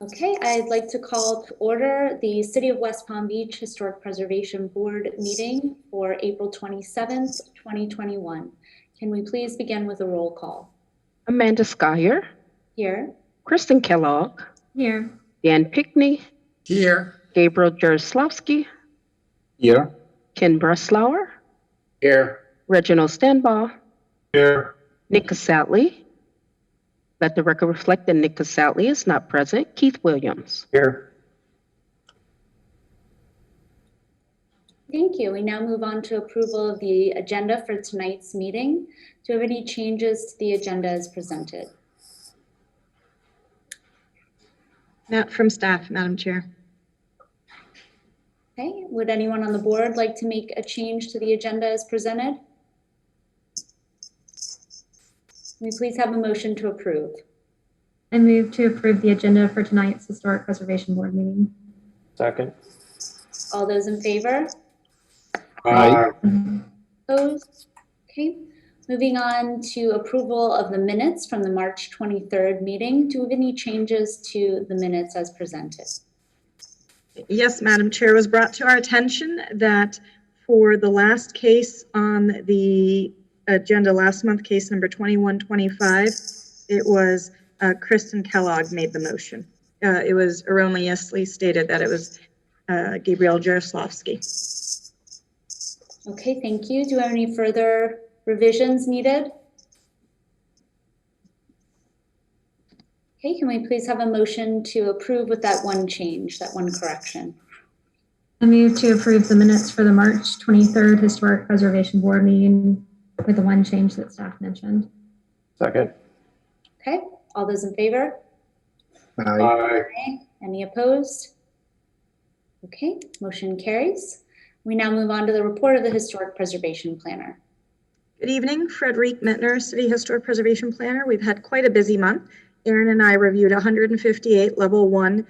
Okay, I'd like to call to order the City of West Palm Beach Historic Preservation Board meeting for April 27th, 2021. Can we please begin with a roll call? Amanda Schuyler. Here. Kristen Kellogg. Here. Dan Pickney. Here. Gabriel Jaroslawski. Here. Ken Breslauer. Here. Reginald Stanbaugh. Here. Nick Casatley. Let the record reflect that Nick Casatley is not present. Keith Williams. Here. Thank you. We now move on to approval of the agenda for tonight's meeting. Do you have any changes to the agenda as presented? Not from staff, Madam Chair. Okay, would anyone on the board like to make a change to the agenda as presented? Can we please have a motion to approve? I move to approve the agenda for tonight's Historic Preservation Board meeting. Second. All those in favor? Aye. Opposed? Okay. Moving on to approval of the minutes from the March 23rd meeting. Do we have any changes to the minutes as presented? Yes, Madam Chair, it was brought to our attention that for the last case on the agenda last month, case number 2125, it was Kristen Kellogg made the motion. It was erroneously stated that it was Gabriel Jaroslawski. Okay, thank you. Do we have any further revisions needed? Okay, can we please have a motion to approve with that one change, that one correction? I move to approve the minutes for the March 23rd Historic Preservation Board meeting with the one change that staff mentioned. Second. Okay, all those in favor? Aye. Aye. Any opposed? Okay, motion carries. We now move on to the report of the Historic Preservation Planner. Good evening, Frederique Mittner, City Historic Preservation Planner. We've had quite a busy month. Erin and I reviewed 158 level 1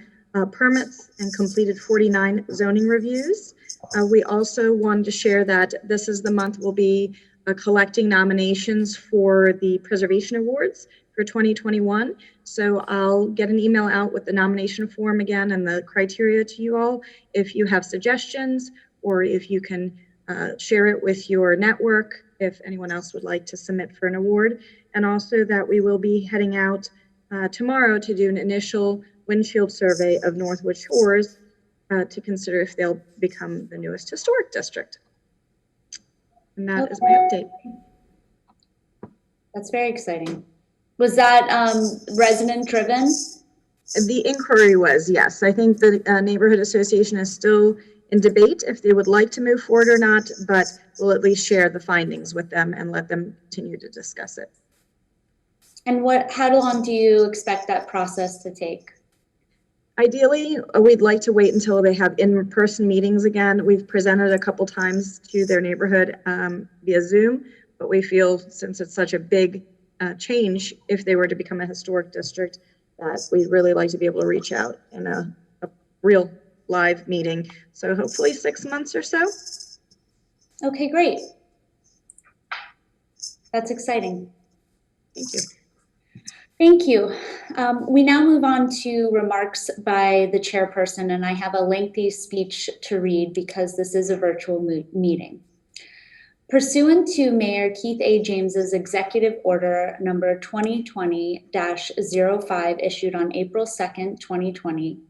permits and completed 49 zoning reviews. We also wanted to share that this is the month we'll be collecting nominations for the Preservation Awards for 2021. So I'll get an email out with the nomination form again and the criteria to you all. If you have suggestions or if you can share it with your network, if anyone else would like to submit for an award. And also that we will be heading out tomorrow to do an initial windshield survey of Northwood Shores to consider if they'll become the newest historic district. And that is my update. That's very exciting. Was that resident driven? The inquiry was, yes. I think the neighborhood association is still in debate if they would like to move forward or not, but we'll at least share the findings with them and let them continue to discuss it. And how long do you expect that process to take? Ideally, we'd like to wait until they have in-person meetings again. We've presented a couple times to their neighborhood via Zoom, but we feel since it's such a big change, if they were to become a historic district, that we'd really like to be able to reach out in a real live meeting. So hopefully 6 months or so. Okay, great. That's exciting. Thank you. Thank you. We now move on to remarks by the chairperson, and I have a lengthy speech to read because this is a virtual meeting. Pursuant to Mayor Keith A. James's executive order number 2020-05 issued on April 2nd, 2020,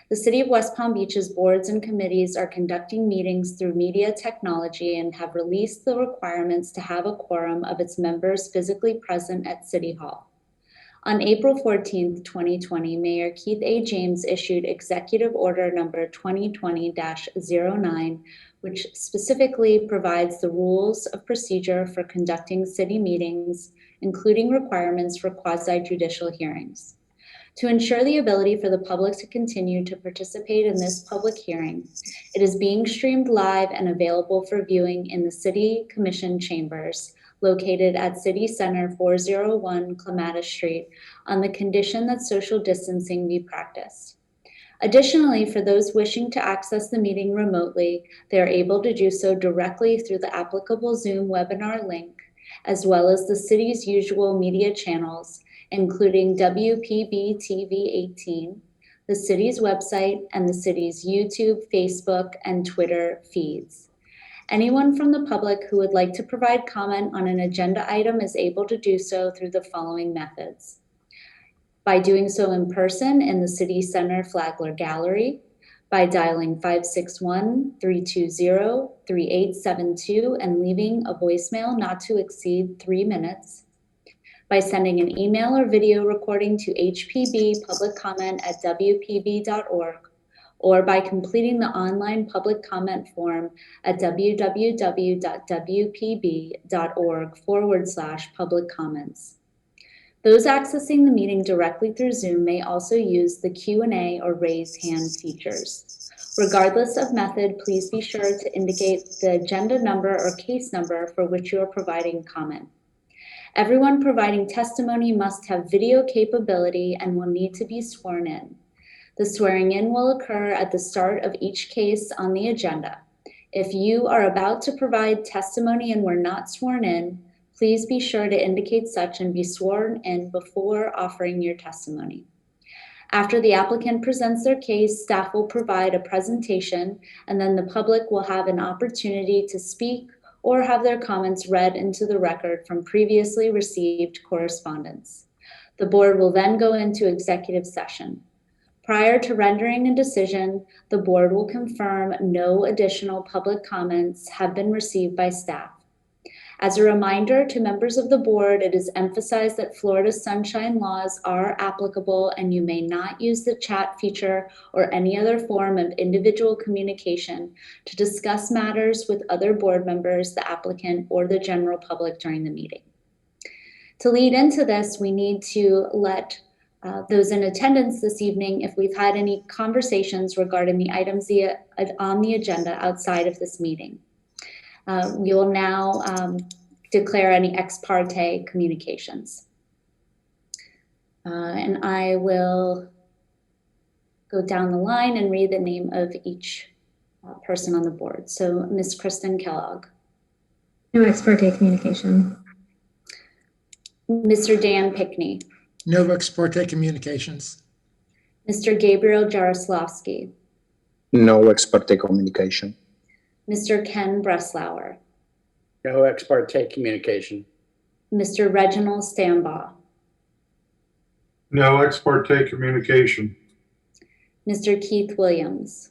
the City of West Palm Beach's boards and committees are conducting meetings through media technology and have released the requirements to have a quorum of its members physically present at City Hall. On April 14th, 2020, Mayor Keith A. James issued Executive Order number 2020-09, which specifically provides the rules of procedure for conducting city meetings, including requirements for quasi-judicial hearings. To ensure the ability for the public to continue to participate in this public hearing, it is being streamed live and available for viewing in the City Commission chambers located at City Center 401 Clematis Street on the condition that social distancing be practiced. Additionally, for those wishing to access the meeting remotely, they are able to do so directly through the applicable Zoom webinar link, as well as the city's usual media channels, including WPB-TV 18, the city's website, and the city's YouTube, Facebook, and Twitter feeds. Anyone from the public who would like to provide comment on an agenda item is able to do so through the following methods. By doing so in person in the City Center Flagler Gallery, by dialing 561-320-3872 and leaving a voicemail not to exceed 3 minutes, by sending an email or video recording to hpbpubliccomment@wpb.org, or by completing the online public comment form at www.wpb.org/public comments. Those accessing the meeting directly through Zoom may also use the Q&A or raise hand features. Regardless of method, please be sure to indicate the agenda number or case number for which you are providing comment. Everyone providing testimony must have video capability and will need to be sworn in. The swearing in will occur at the start of each case on the agenda. If you are about to provide testimony and were not sworn in, please be sure to indicate such and be sworn in before offering your testimony. After the applicant presents their case, staff will provide a presentation, and then the public will have an opportunity to speak or have their comments read into the record from previously received correspondence. The board will then go into executive session. Prior to rendering a decision, the board will confirm no additional public comments have been received by staff. As a reminder to members of the board, it is emphasized that Florida's sunshine laws are applicable and you may not use the chat feature or any other form of individual communication to discuss matters with other board members, the applicant, or the general public during the meeting. To lead into this, we need to let those in attendance this evening if we've had any conversations regarding the items on the agenda outside of this meeting. We will now declare any ex parte communications. And I will go down the line and read the name of each person on the board. So Ms. Kristen Kellogg. No ex parte communication. Mr. Dan Pickney. No ex parte communications. Mr. Gabriel Jaroslavsky. No ex parte communication. Mr. Ken Breslauer. No ex parte communication. Mr. Reginald Stambaugh. No ex parte communication. Mr. Keith Williams.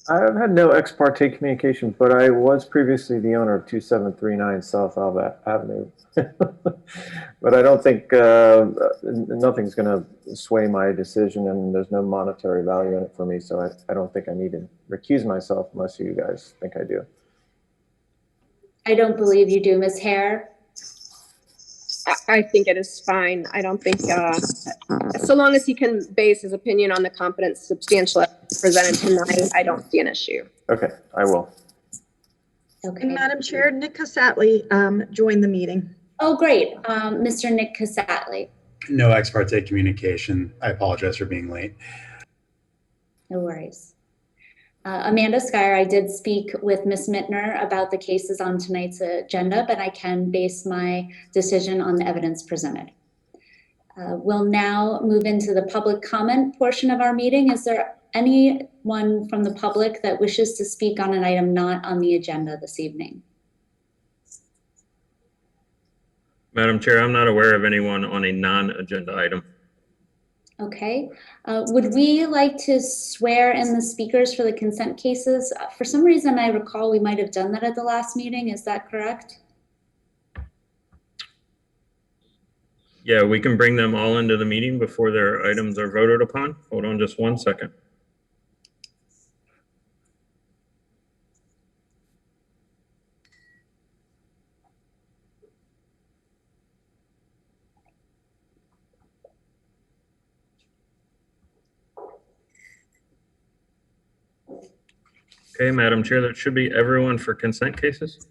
I've had no ex parte communication, but I was previously the owner of 2739 South Alva Avenue. But I don't think nothing's going to sway my decision, and there's no monetary value in it for me, so I don't think I need to recuse myself unless you guys think I do. I don't believe you do, Ms. Hare. I think it is fine. I don't think, so long as he can base his opinion on the competent, substantial evidence presented tonight, I don't see an issue. Okay, I will. Okay. And Madam Chair, Nick Cassatley joined the meeting. Oh, great. Mr. Nick Cassatley. No ex parte communication. I apologize for being late. No worries. Amanda Skyer, I did speak with Ms. Mittner about the cases on tonight's agenda, but I can base my decision on the evidence presented. We'll now move into the public comment portion of our meeting. Is there anyone from the public that wishes to speak on an item not on the agenda this evening? Madam Chair, I'm not aware of anyone on a non-agenda item. Okay. Would we like to swear in the speakers for the consent cases? For some reason, I recall we might have done that at the last meeting. Is that correct? Yeah, we can bring them all into the meeting before their items are voted upon. Hold on just one second. Okay, Madam Chair, that should be everyone for consent cases.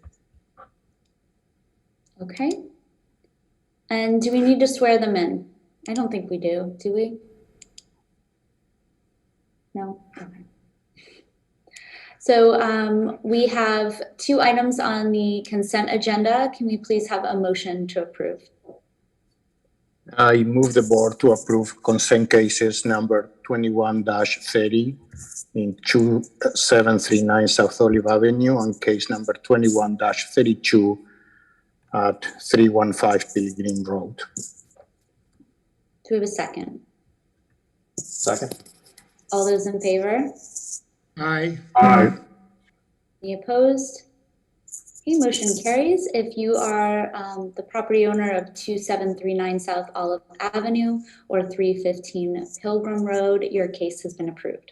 Okay. And do we need to swear them in? I don't think we do we? No? Okay. So we have 2 items on the consent agenda. Can we please have a motion to approve? I move the board to approve consent cases number 21-30 in 2739 South Olive Avenue and case number 21-32 at 315 Pilgrim Road. Do we have a second? Second. All those in favor? Aye. Aye. Any opposed? Okay, motion carries. If you are the property owner of 2739 South Olive Avenue or 315 Pilgrim Road, your case has been approved.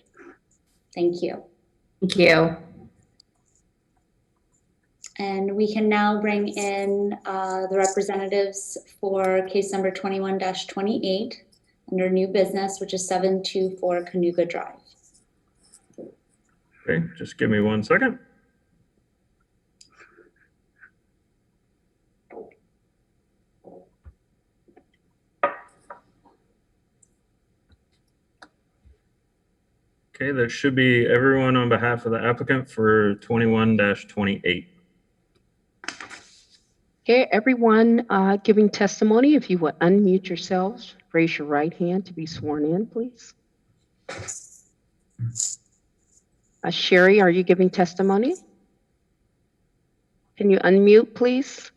Thank you. Thank you. And we can now bring in the representatives for case number 21-28 under new business, which is 724 Cayuga Drive. Okay, just give me 1 second. Okay, that should be everyone on behalf of the applicant for 21-28. Okay, everyone giving testimony, if you would unmute yourselves, raise your right hand to be sworn in, please. Sherry, are you giving testimony? Can you unmute, please?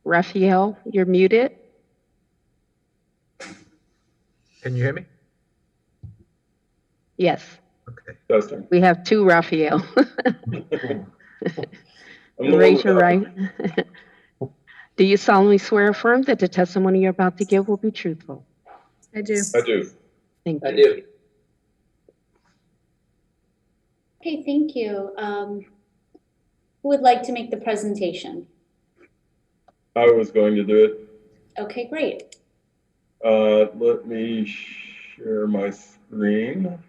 Raphael, you're muted. Can you hear me? Yes, Okay. Testing. we have two Raphael. I'm Raise your right. Do you solemnly swear or affirm that the testimony you're about to give will be truthful? I do. I do. Thank you. I do. Okay, thank you. Who would like to make the presentation? I was going to do it. Okay, great. Let me share my screen.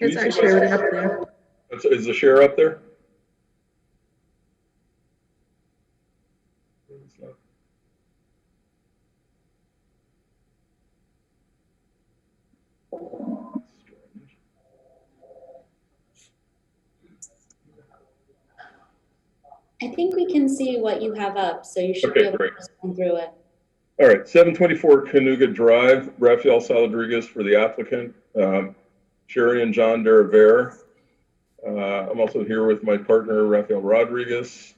It's actually already up there. Is the share up there? I think we can see what you have up, so you should Okay, be able great. to go through it. All right, 724 Cayuga Drive, Rafael Saladrigas for the applicant, Sherry and John Deraver. I'm also here with my partner, Rafael Rodriguez.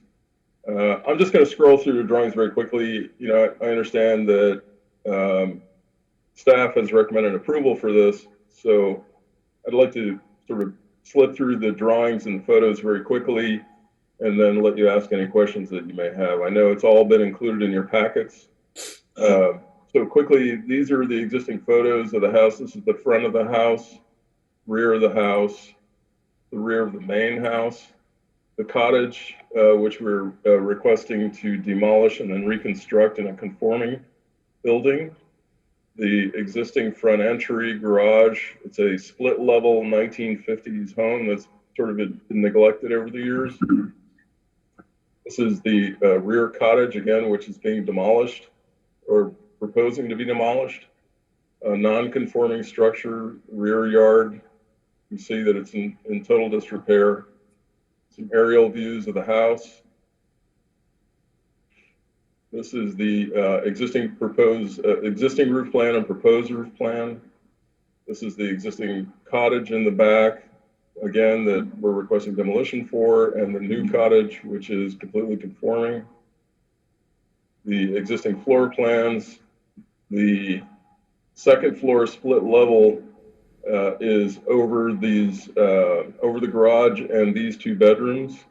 I'm just going to scroll through the drawings very quickly. You know, I understand that staff has recommended approval for this, so I'd like to sort of slip through the drawings and photos very quickly and then let you ask any questions that you may have. I know it's all been included in your packets. So quickly, these are the existing photos of the house. This is the front of the house, rear of the house, the rear of the main house, the cottage, which we're requesting to demolish and then reconstruct in a conforming building, the existing front entry garage. It's a split level 1950s home that's sort of been neglected over the years. This is the rear cottage, again, which is being demolished or proposing to be demolished. A non-conforming structure, rear yard. You see that it's in total disrepair. Some aerial views of the house. This is the existing roof plan and proposed roof plan. This is the existing cottage in the back, again, that we're requesting demolition for, and the new cottage, which is completely conforming. The existing floor plans, the second floor split level is over the garage and these two bedrooms.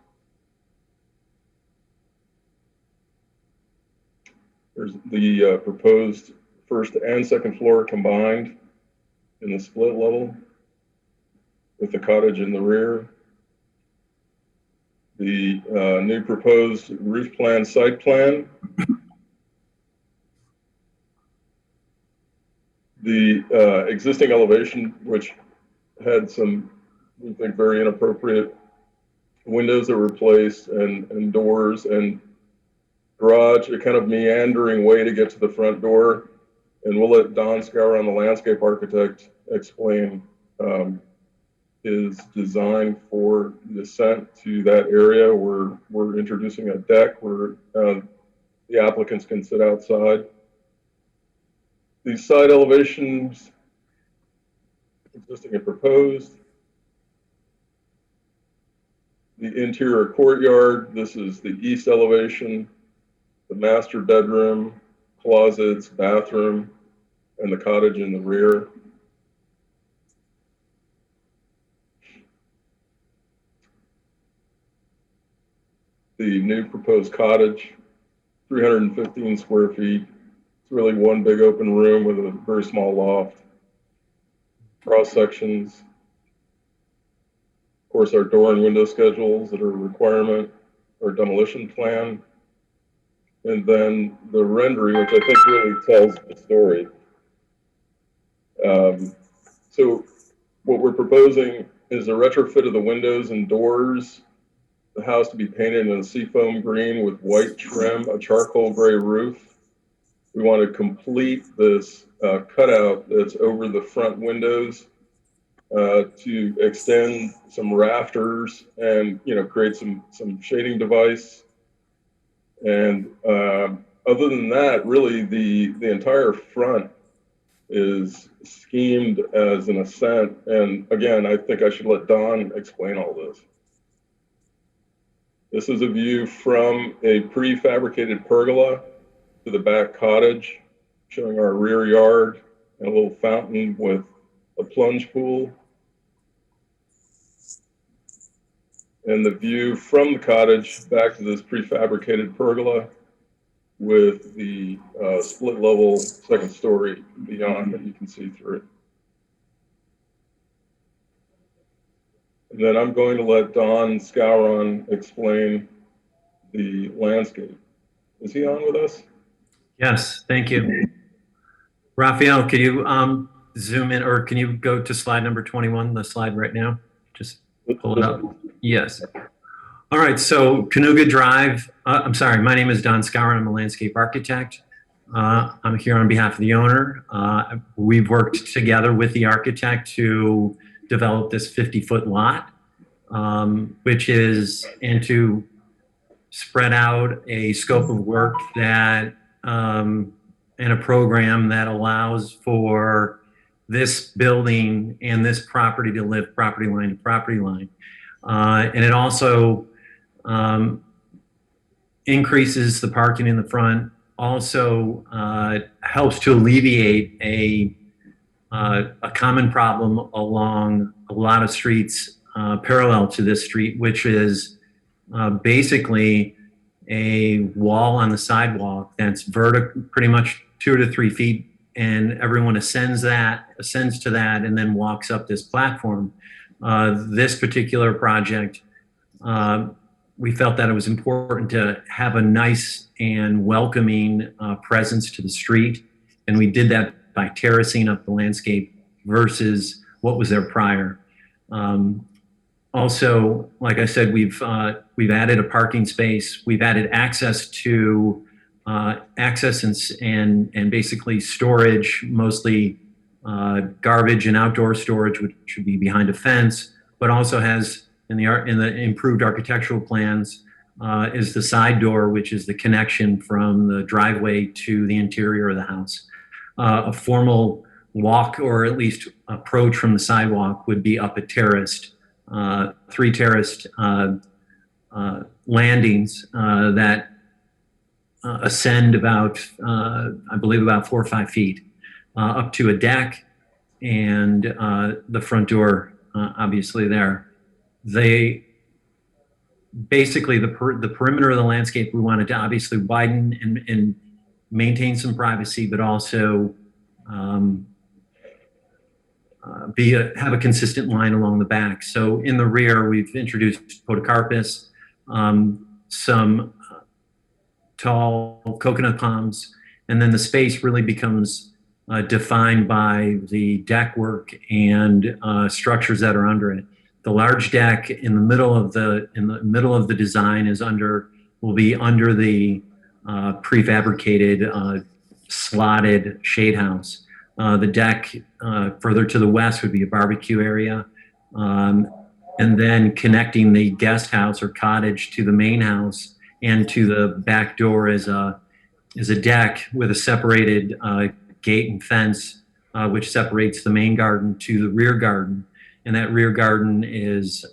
There's the proposed first and second floor combined in the split level with the cottage in the rear. The new proposed roof plan, site plan. The existing elevation, which had some, we think, very inappropriate windows that were replaced and doors and garage, a kind of meandering way to get to the front door. And we'll let Don Scour, on the landscape architect, explain is designed for the ascent to that area where we're introducing a deck where the applicants can sit outside. These side elevations, existing and proposed. The interior courtyard, this is the east elevation, the master bedroom, closets, bathroom, and the cottage in the rear. The new proposed cottage, 315 square feet. It's really one big open room with a very small loft. Cross sections. Of course, our door and window schedules that are a requirement, our demolition plan, and then the rendering, which I think really tells the story. So what we're proposing is a retrofit of the windows and doors, the house to be painted in a seafoam green with white trim, a charcoal gray roof. We want to complete this cutout that's over the front windows to extend some rafters and, you know, create some shading device. And other than that, really the entire front is schemed as an ascent. And again, I think I should let Don explain all this. This is a view from a prefabricated pergola to the back cottage, showing our rear yard and a little fountain with a plunge pool. And the view from the cottage back to this prefabricated pergola with the split level second story beyond that you can see through it. And then I'm going to let Don Scouron explain the landscape. Is he on with us? Yes, thank you. Raphael, can you zoom in, or can you go to slide number 21, the slide right now? Just pull it up. Yes. All right, so Canoga Drive, I'm sorry, my name is Don Scouron. I'm a landscape architect. I'm here on behalf of the owner. We've worked together with the architect to develop this 50-foot lot, which is, and to spread out a scope of work that, and a program that allows for this building and this property to live property line to property line. And it also increases the parking in the front, also helps to alleviate a common problem along a lot of streets parallel to this street, which is basically a wall on the sidewalk that's pretty much 2 to 3 feet, and everyone ascends to that and then walks up this platform. This particular project, we felt that it was important to have a nice and welcoming presence to the street, and we did that by terracing up the landscape versus what was there prior. Also, like I said, we've added a parking space. We've added access to and basically storage, mostly garbage and outdoor storage, which should be behind a fence, but also has in the improved architectural plans is the side door, which is the connection from the driveway to the interior of the house. A formal walk, or at least approach from the sidewalk, would be up a terraced, 3 terraced landings that ascend about, I believe, about 4 or 5 feet up to a deck, and the front door, obviously there. They basically, the perimeter of the landscape, we wanted to obviously widen and maintain some privacy, but also have a consistent line along the back. So in the rear, we've introduced podocarpus, some tall coconut palms, and then the space really becomes defined by the deck work and structures that are under it. The large deck in the middle of the design will be under the prefabricated slotted shade house. The deck further to the west would be a barbecue area. and then connecting the guest house or cottage to the main house and to the back door is a deck with a separated gate and fence, which separates the main garden to the rear garden. And that rear garden is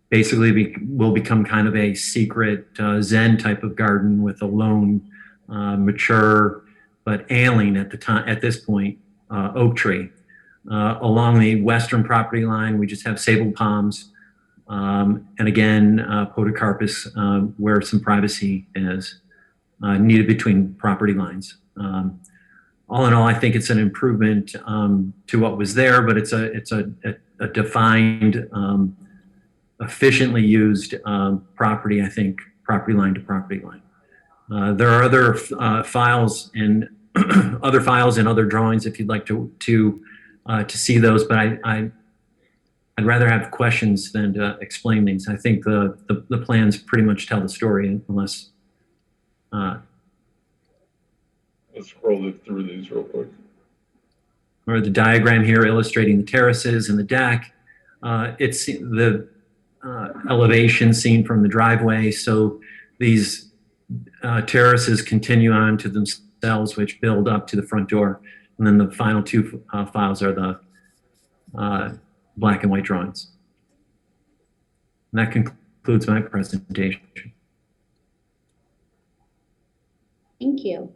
basically will become kind of a secret Zen type of garden with a lone, mature but ailing at this point oak tree. Along the western property line, we just have sable palms, and again, podocarpus, where some privacy is needed between property lines. All in all, I think it's an improvement to what was there, but it's a defined, efficiently used property. I think property line to property line. There are other files and other files and other drawings if you'd like to see those, but I'd rather have questions than to explain things. I think the plans pretty much tell the story, unless. Let's scroll through these real quick. Or the diagram here illustrating the terraces and the deck. It's the elevation seen from the driveway. So these terraces continue on to themselves, which build up to the front door. And then the final two files are the black and white drawings. And that concludes my presentation. Thank you.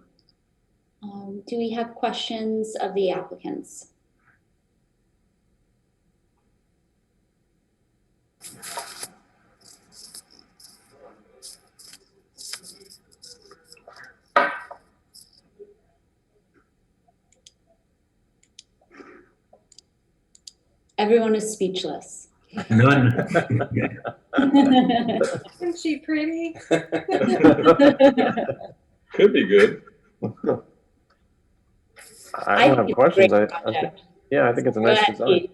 Do we have questions of the applicants? Everyone is speechless. None. Isn't she pretty? Could be good. I don't have questions. I think it's a nice design.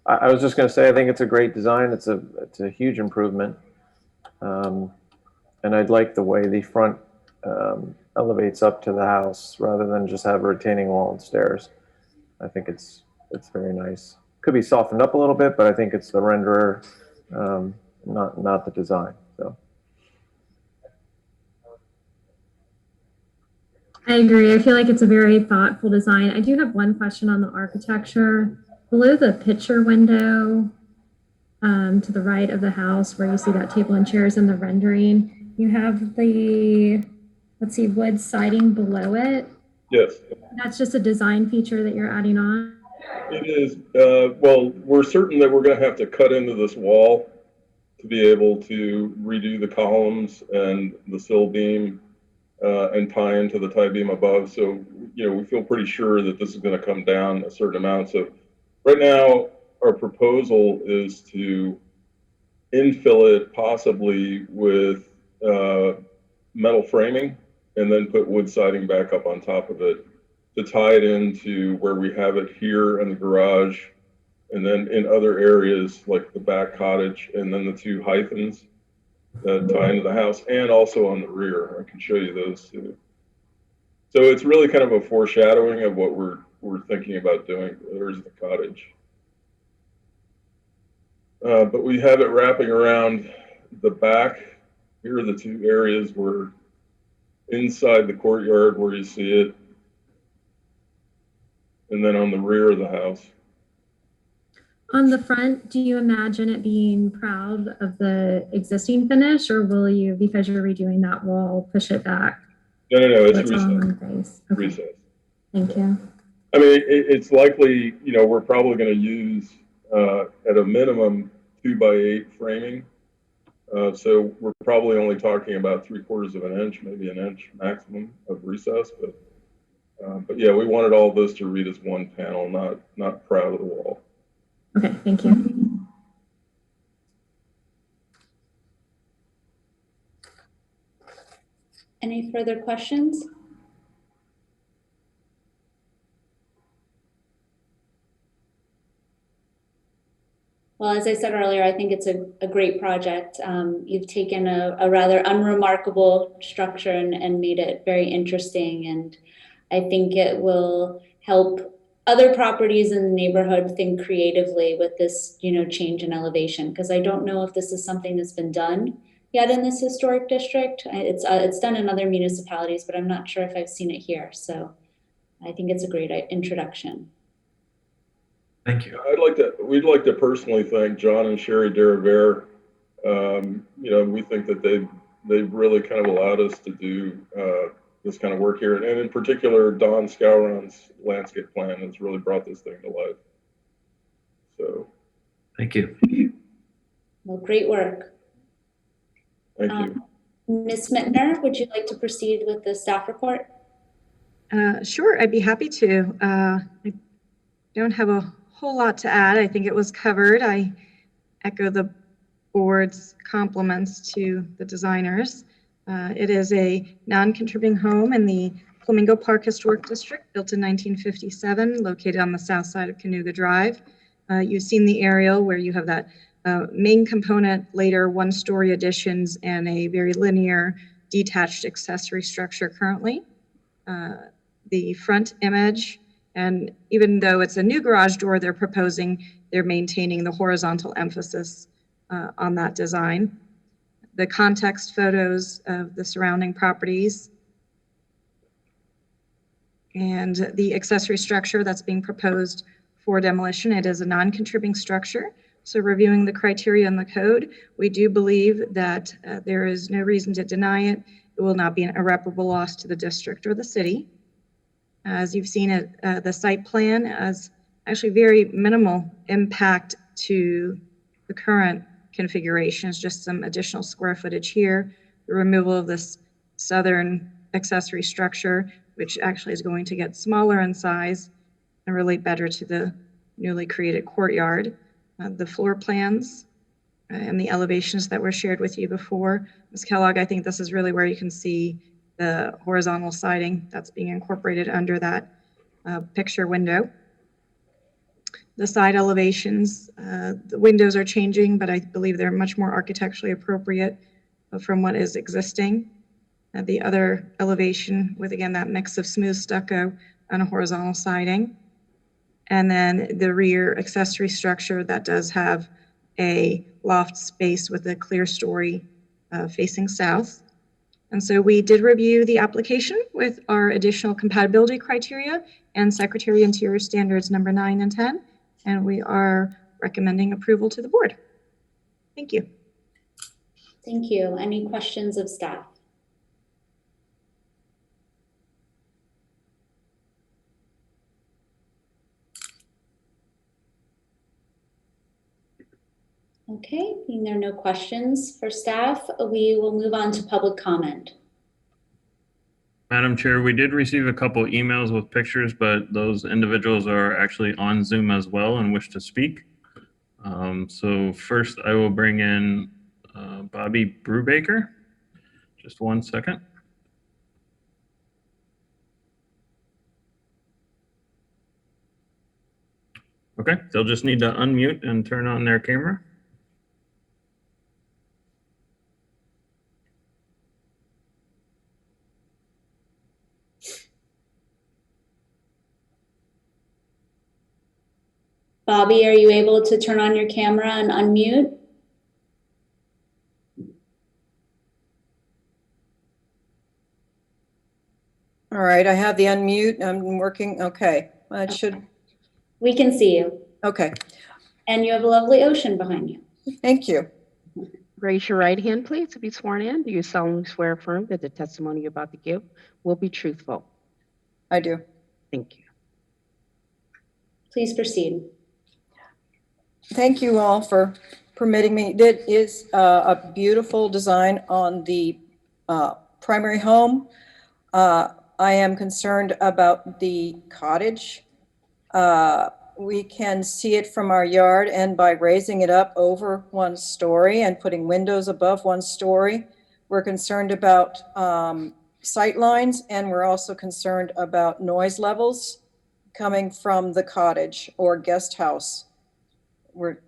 I was just going to say, I think it's a great design. It's a huge improvement. And I'd like the way the front elevates up to the house rather than just have a retaining wall and stairs. I think it's very nice. Could be softened up a little bit, but I think it's the renderer, not the design. So. I agree. I feel like it's a very thoughtful design. I do have one question on the architecture. Below the picture window, to the right of the house where you see that table and chairs in the rendering, you have the, wood siding below it. Yes. That's just a design feature that you're adding on? It is. Well, we're certain that we're going to have to cut into this wall to be able to redo the columns and the sill beam and tie into the tie beam above. So, we feel pretty sure that this is going to come down a certain amount. So right now, our proposal is to infill it possibly with metal framing and then put wood siding back up on top of it to tie it into where we have it here in the garage and then in other areas like the back cottage and then the two hyphens that tie into the house and also on the rear. I can show you those too. So it's really kind of a foreshadowing of what we're thinking about doing. There's the cottage. But we have it wrapping around the back. Here are the two areas where inside the courtyard where you see it. And then on the rear of the house. On the front, do you imagine it being proud of the existing finish, or will you, because you're redoing that wall, push it back? No, it's all recessed. in place? Okay. Recessed. Thank you. I mean, it's likely, we're probably going to use at a minimum 2x8 framing. So we're probably only talking about 3/4 of an inch, maybe an inch maximum of recess. But yeah, we wanted all this to read as one panel, not proud of the wall. Okay, thank you. Any further questions? Well, as I said earlier, I think it's a great project. You've taken a rather unremarkable structure and made it very interesting. And I think it will help other properties in the neighborhood think creatively with this, change in elevation, because I don't know if this is something that's been done yet in this historic district. It's done in other municipalities, but I'm not sure if I've seen it here. So I think it's a great introduction. Thank you. We'd like to personally thank John and Sherry Deriver. We think that they've really kind of allowed us to do this kind of work here. And in particular, Don Scouron's landscape plan has really brought this thing to life. So. Thank you. Well, great work. Thank you. Ms. Mittner, would you like to proceed with the staff report? Sure, I'd be happy to. I don't have a whole lot to add. I think it was covered. I echo the board's compliments to the designers. It is a non-contributing home in the Flamingo Park Historic District, built in 1957, located on the south side of Cayuga Drive. You've seen the aerial where you have that main component, later one-story additions, and a very linear detached accessory structure currently. The front image, and even though it's a new garage door they're maintaining the horizontal emphasis on that design. The context photos of the surrounding properties and the accessory structure that's being proposed for demolition. It is a non-contributing structure. So reviewing the criteria in the code, we do believe that there is no reason to deny it. It will not be an irreparable loss to the district or the city. As you've seen it, the site plan has actually very minimal impact to the current configurations, just some additional square footage here, the removal of this southern accessory structure, which actually is going to get smaller in size and relate better to the newly created courtyard. The floor plans and the elevations that were shared with you before. Ms. Kellogg, I think this is really where you can see the horizontal siding that's being incorporated under that picture window. The side elevations, the windows are changing, but I believe they're much more architecturally appropriate from what is existing. The other elevation with, again, that mix of smooth stucco and a horizontal siding. And then the rear accessory structure that does have a loft space with a clear story facing south. And so we did review the application with our additional compatibility criteria and Secretary Interior Standards number 9 and 10. And we are recommending approval to the board. Thank you. Thank you. Any questions of staff? Okay, being there are no questions for staff, we will move on to public comment. Madam Chair, we did receive a couple emails with pictures, but those individuals are actually on Zoom as well and wish to speak. So first I will bring in Bobby Brubaker. Just 1 second. Okay, they'll just need to unmute and turn on their camera. Bobby, are you able to turn on your camera and unmute? All right, I have the unmute. I'm working. Okay, it should. We can see you. Okay. And you have a lovely ocean behind you. Thank you. Raise your right hand, please, to be sworn in. Do you solemnly swear affirm that the testimony you're about to give will be truthful? I do. Thank you. Please proceed. Thank you all for permitting me. It is a beautiful design on the primary home. I am concerned about the cottage. We can see it from our yard, and by raising it up over 1 story and putting windows above 1 story, we're concerned about sight lines, and we're also concerned about noise levels coming from the cottage or guest house. We're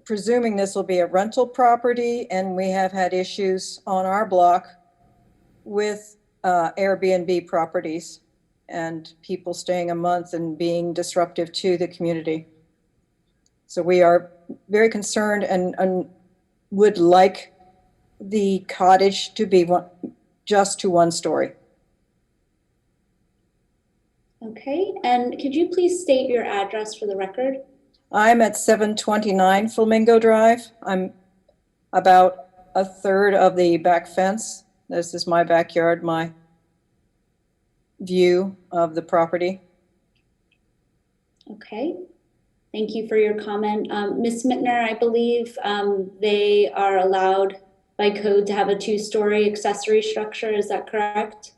presuming this will be a rental property, and we have had issues on our block with Airbnb properties. and people staying a month and being disruptive to the community. So we are very concerned and would like the cottage to be just to one story. Okay, and could you please state your address for the record? I'm at 729 Flamingo Drive. I'm about a third of the back fence. This is my backyard, my view of the property. Okay, thank you for your comment. Ms. Mittner, I believe they are allowed by code to have a two-story accessory structure. Is that correct?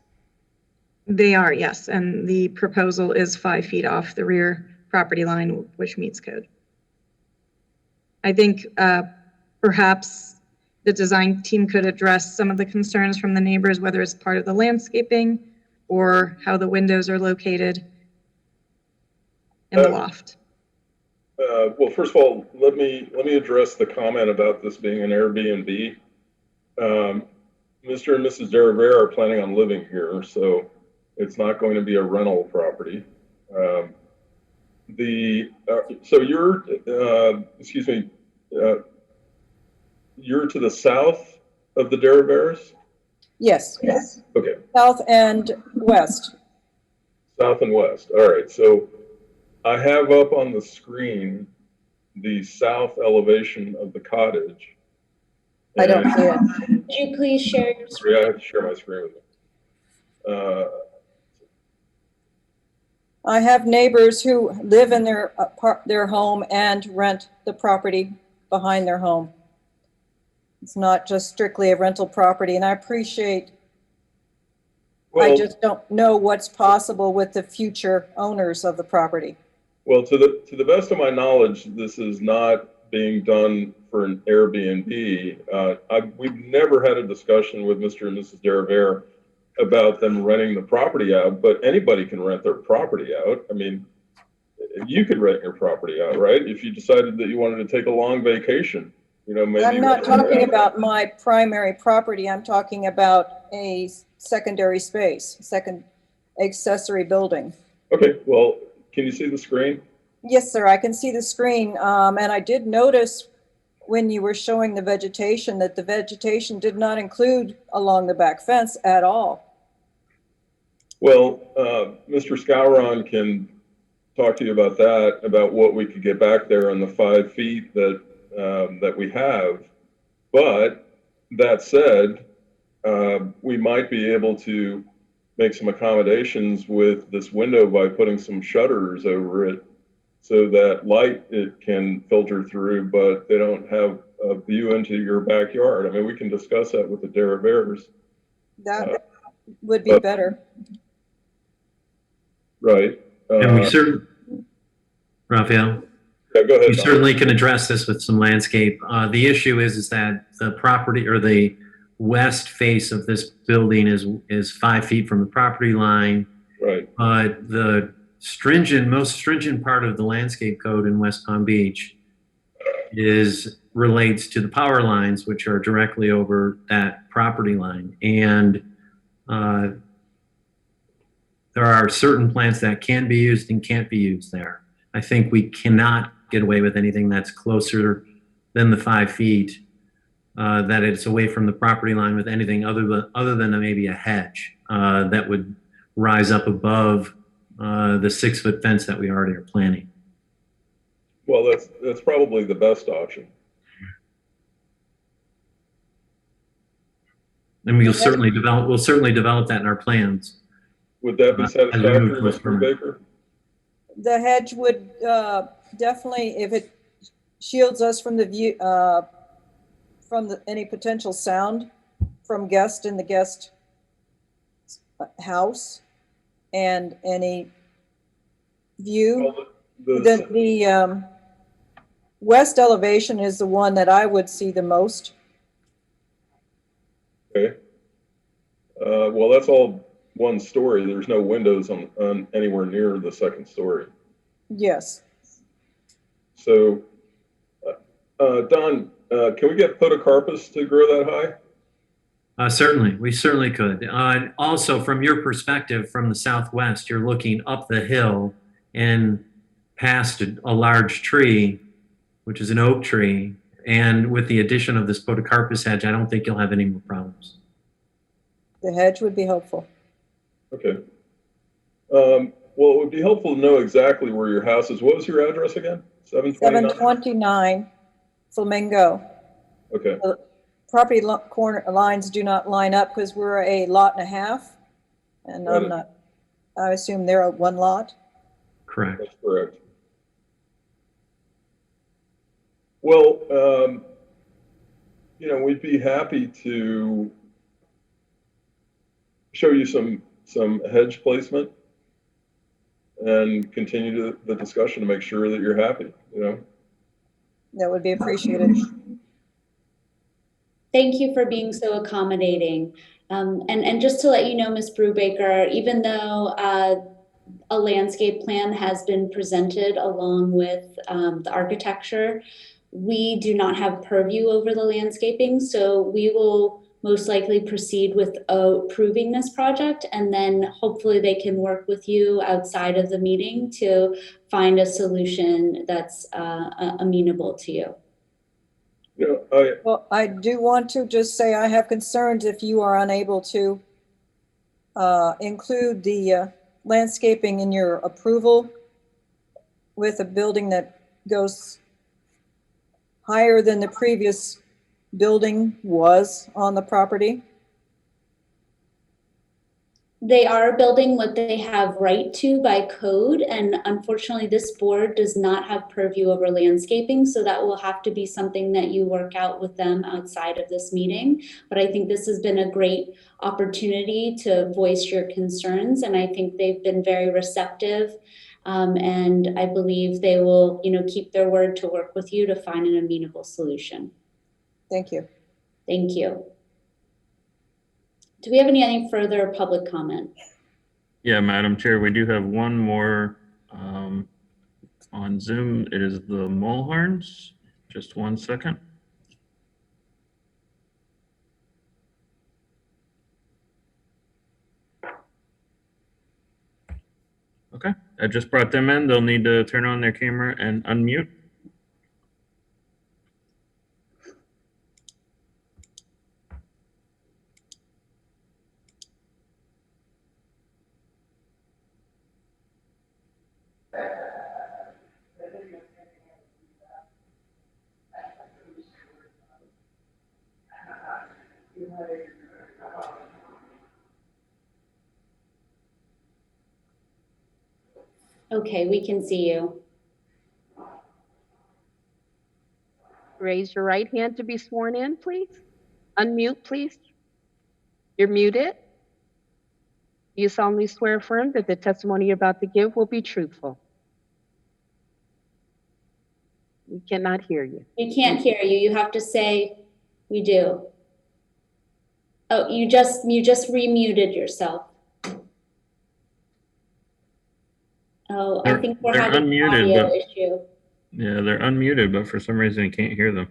They are, yes, and the proposal is 5 feet off the rear property line, which meets code. I think perhaps the design team could address some of the concerns from the neighbors, whether it's part of the landscaping or how the windows are located in the loft. Well, first of all, let me address the comment about this being an Airbnb. Mr. and Mrs. Deravere are planning on living here, so it's not going to be a rental property. So you're, excuse me, you're to the south of the Deraveres? Yes. Yes. Okay. South and west. South and west. All right. So I have up on the screen the south elevation of the cottage. I don't see it. Could you please share your screen? I have to share my screen with you. I have neighbors who live in their home and rent the property behind their home. It's not just strictly a rental property, and I appreciate, I just don't know what's possible with the future owners of the property. Well, to the best of my knowledge, this is not being done for an Airbnb. We've never had a discussion with Mr. and Mrs. Deravere about them renting the property out, but anybody can rent their property out. I mean, you could rent your property out, right? If you decided that you wanted to take a long vacation, you know, maybe. I'm not talking about my primary property. I'm talking about a secondary space, second accessory building. Okay, well, can you see the screen? Yes, sir, I can see the screen. And I did notice when you were showing the vegetation that the vegetation did not include along the back fence at all. Well, Mr. Scouron can talk to you about that, about what we could get back there on the 5 feet that we have. But that said, we might be able to make some accommodations with this window by putting some shutters over it so that light it can filter through, but they don't have a view into your backyard. I mean, we can discuss that with the Deraveres. That would be better. Right. And we certainly, Raphael, yeah, go ahead. we certainly can address this with some landscape. The issue is that the property or the west face of this building is 5 feet from the property line. Right. But the most stringent part of the landscape code in West Palm Beach relates to the power lines, which are directly over that property line. And there are certain plants that can be used and can't be used there. I think we cannot get away with anything that's closer than the 5 feet, that it's away from the property line with anything other than maybe a hedge that would rise up above the 6 foot fence that we already are planning. Well, that's probably the best option. And we'll certainly develop that in our plans. Would that be satisfactory, Mr. Baker? The hedge would definitely, if it shields us from the view, any potential sound from guests in the guest house and any view. Well, the west elevation is the one that I would see the most. Okay. Well, that's all one story. There's no windows on anywhere near the second story. Yes. So, Don, can we get podocarpus to grow that high? Certainly, we certainly could. Also, from your perspective, from the southwest, you're looking up the hill and past a large tree, which is an oak tree. And with the addition of this podocarpus hedge, I don't think you'll have any more problems. The hedge would be helpful. Okay. Well, it would be helpful to know exactly where your house is. What was your address again? 729? 729 Flamingo. Okay. The property corner lines do not line up because we're a lot and a half. And I'm not, I assume they're one lot. Correct. That's correct. Well, you know, we'd be happy to show you some hedge placement and continue the discussion to make sure that you're happy, you know? That would be appreciated. Thank you for being so accommodating. And just to let you know, Ms. Brubaker, even though a landscape plan has been presented along with the architecture, we do not have purview over the landscaping. So we will most likely proceed with approving this project, and then hopefully they can work with you outside of the meeting to find a solution that's amenable to you. You know, Well, I do want to just say I have concerns if you are unable to include the landscaping in your approval with a building that goes higher than the previous building was on the property. They are building what they have right to by code, and unfortunately this board does not have purview over landscaping, so that will have to be something that you work out with them outside of this meeting. But I think this has been a great opportunity to voice your concerns, and I think they've been very receptive, and I believe they will, you know, keep their word to work with you to find an amenable solution. Thank you. Thank you. Do we have any further public comment? Yeah, Madam Chair, we do have one more on Zoom. It is the Mulharns. Just 1 second. Okay, I just brought them in. They'll need to turn on their camera and unmute. Okay, we can see you. Raise your right hand to be sworn in, please. Unmute, please. You're muted. You solemnly swear affirm that the testimony you're about to give will be truthful. We cannot hear you. We can't hear you. You have to say, we do. Oh, you just remuted yourself. Oh, I think we're They're having an unmuted, audio but issue. yeah, they're unmuted, but for some reason you can't hear them.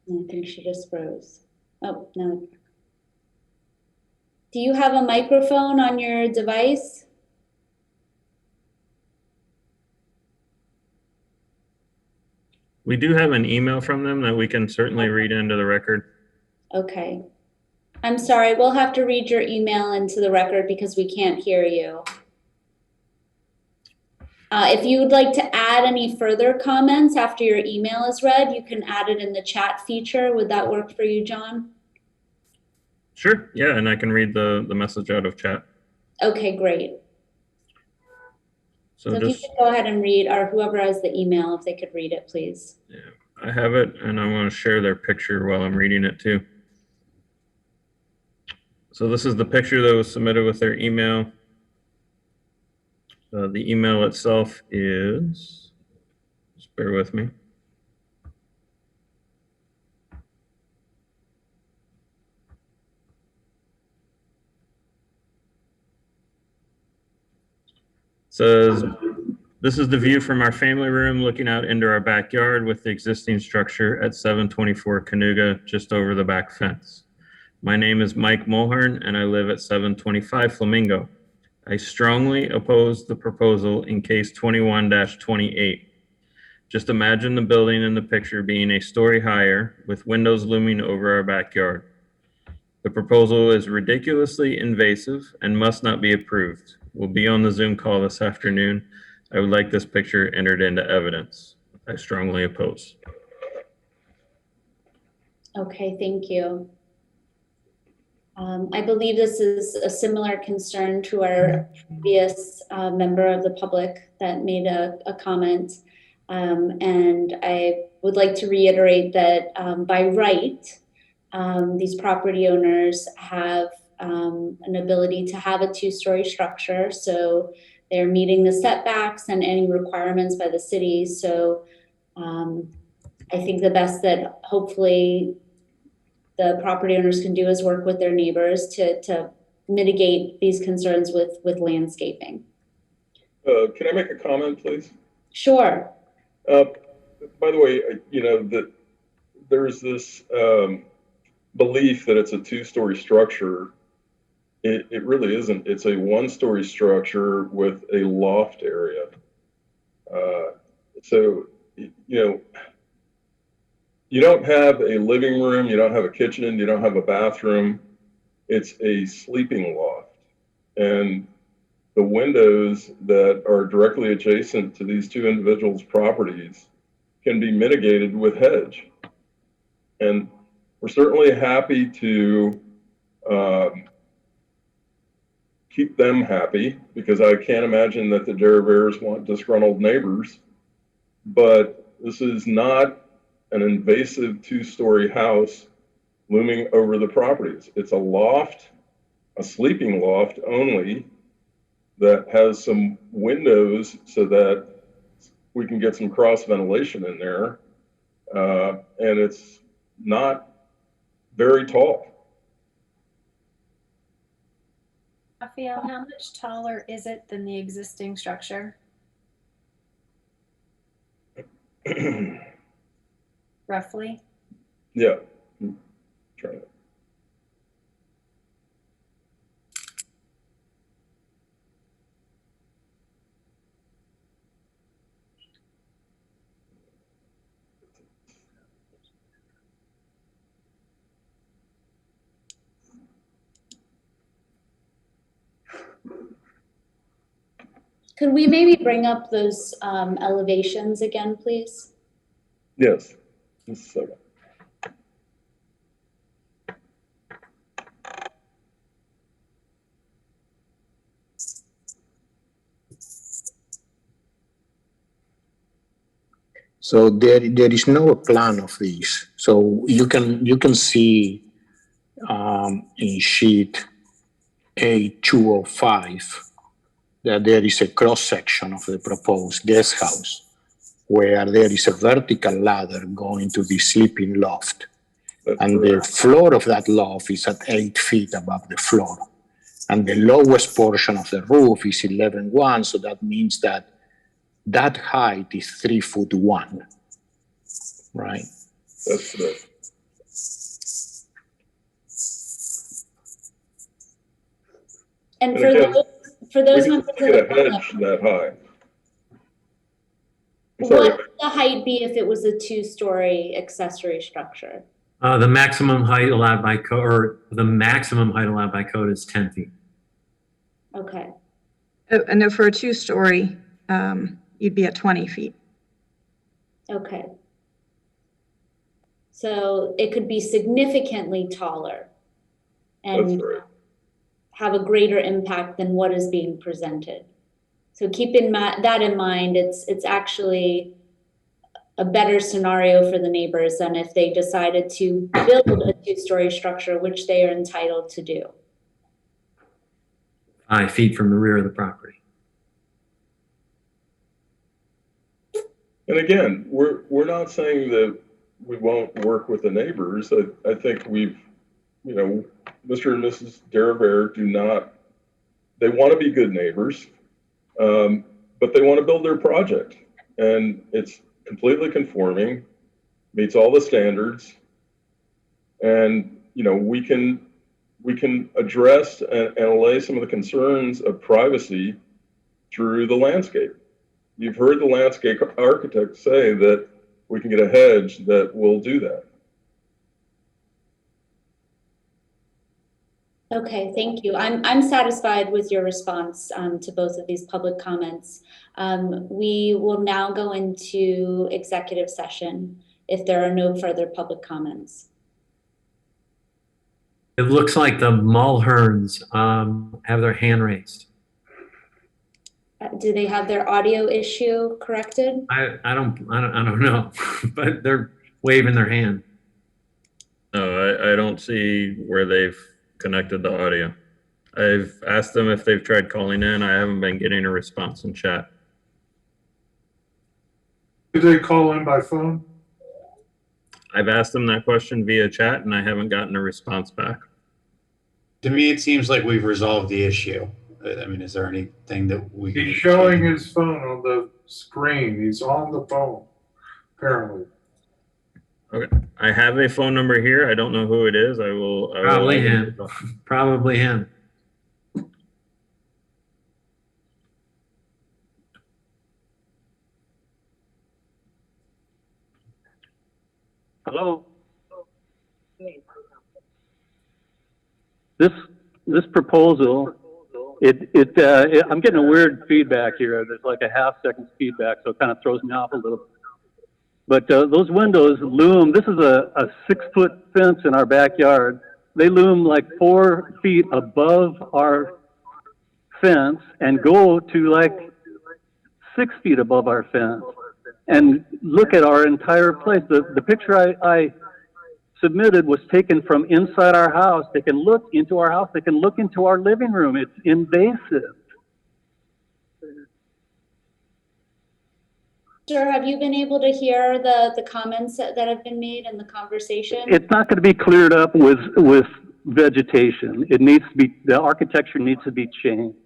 I think she just froze. Oh, no. Do you have a microphone on your device? We do have an email from them that we can certainly read into the record. Okay. I'm sorry, we'll have to read your email into the record because we can't hear you. If you would like to add any further comments after your email is read, you can add it in the chat feature. Would that work for you, John? Sure, yeah, and I can read the message out of chat. Okay, great. So if you could go ahead and read, or whoever has the email, if they could read it, please. Yeah, I have it, and I'm going to share their picture while I'm reading it too. So this is the picture that was submitted with their email. The email itself is, just bear with me. Says, this is the view from our family room looking out into our backyard with the existing structure at 724 Canuga, just over the back fence. My name is Mike Mulhern and I live at 725 Flamingo. I strongly oppose the proposal in case 21-28. Just imagine the building in the picture being a story higher with windows looming over our backyard. The proposal is ridiculously invasive and must not be approved. We'll be on the Zoom call this afternoon. I would like this picture entered into evidence. I strongly oppose. Okay, thank you. I believe this is a similar concern to our previous member of the public that made a comment. And I would like to reiterate that by right, these property owners have an ability to have a two-story structure. So they're meeting the setbacks and any requirements by the city. So I think the best that hopefully the property owners can do is work with their neighbors to mitigate these concerns with landscaping. Can I make a comment, please? Sure. By the way, you know, that there's this belief that it's a two-story structure. It really isn't. It's a one-story structure with a loft area. So, you know, you don't have a living room, you don't have a kitchen, you don't have a bathroom. It's a sleeping loft. And the windows that are directly adjacent to these two individuals' properties can be mitigated with hedge. And we're certainly happy to keep them happy, because I can't imagine that the Derivares want disgruntled neighbors. But this is not an invasive two-story house looming over the properties. It's a loft, a sleeping loft only, that has some windows so that we can get some cross ventilation in there. And it's not very tall. Raphael, how much taller is it than the existing structure? Roughly? Yeah. Try it. Could we maybe bring up those elevations again, please? Yes. Just a second. So there is no plan of this. So you can see in sheet A205 that there is a cross section of the proposed guest house where there is a vertical ladder going to the sleeping loft. And the floor of that loft is at 8 feet above the floor. And the lowest portion of the roof is 11.1, so that means that that height is 3'1", right? That's correct. And for those we members can of get the a hedge public, that high. what would the height be if it was a two-story accessory structure? The maximum height allowed by code, or the maximum height allowed by code is 10 feet. Okay. And if for a two-story, you'd be at 20 feet. Okay. So it could be significantly taller and have a greater impact than what is being presented. So keep that in mind. It's actually a better scenario for the neighbors than if they decided to build a two-story structure, which they are entitled to do. 5 feet from the rear of the property. And again, we're not saying that we won't work with the neighbors. I think we've, you know, Mr. and Mrs. Deravere do not, they want to be good neighbors. But they want to build their project, and it's completely conforming, meets all the standards, and we can address and allay some of the concerns of privacy through the landscape. You've heard the landscape architect say that we can get a hedge that will do that. Okay, thank you. I'm satisfied with your response to both of these public comments. We will now go into executive session if there are no further public comments. It looks like the Mulherns have their hand raised. Do they have their audio issue corrected? I don't know, but they're waving their hand. No, I don't see where they've connected the audio. I've asked them if they've tried calling in. I haven't been getting a response in chat. Did they call in by phone? I've asked them that question via chat and I haven't gotten a response back. To me, it seems like we've resolved the issue. I mean, is there anything that we can... He's showing his phone on the screen. He's on the phone, apparently. Okay, I have a phone number here. I don't know who it is. I will Probably him. Probably him. Hello. This proposal, I'm getting a weird feedback here. There's like a half-second feedback, so it kind of throws me off a little bit. But those windows loom. This is a 6-foot fence in our backyard. They loom like 4 feet above our fence and go to like 6 feet above our fence. And look at our entire place. The picture I submitted was taken from inside our house. They can look into our house. They can look into our living room. It's invasive. Sir, have you been able to hear the comments that have been made in the conversation? It's not going to be cleared up with vegetation. It needs to be, the architecture needs to be changed.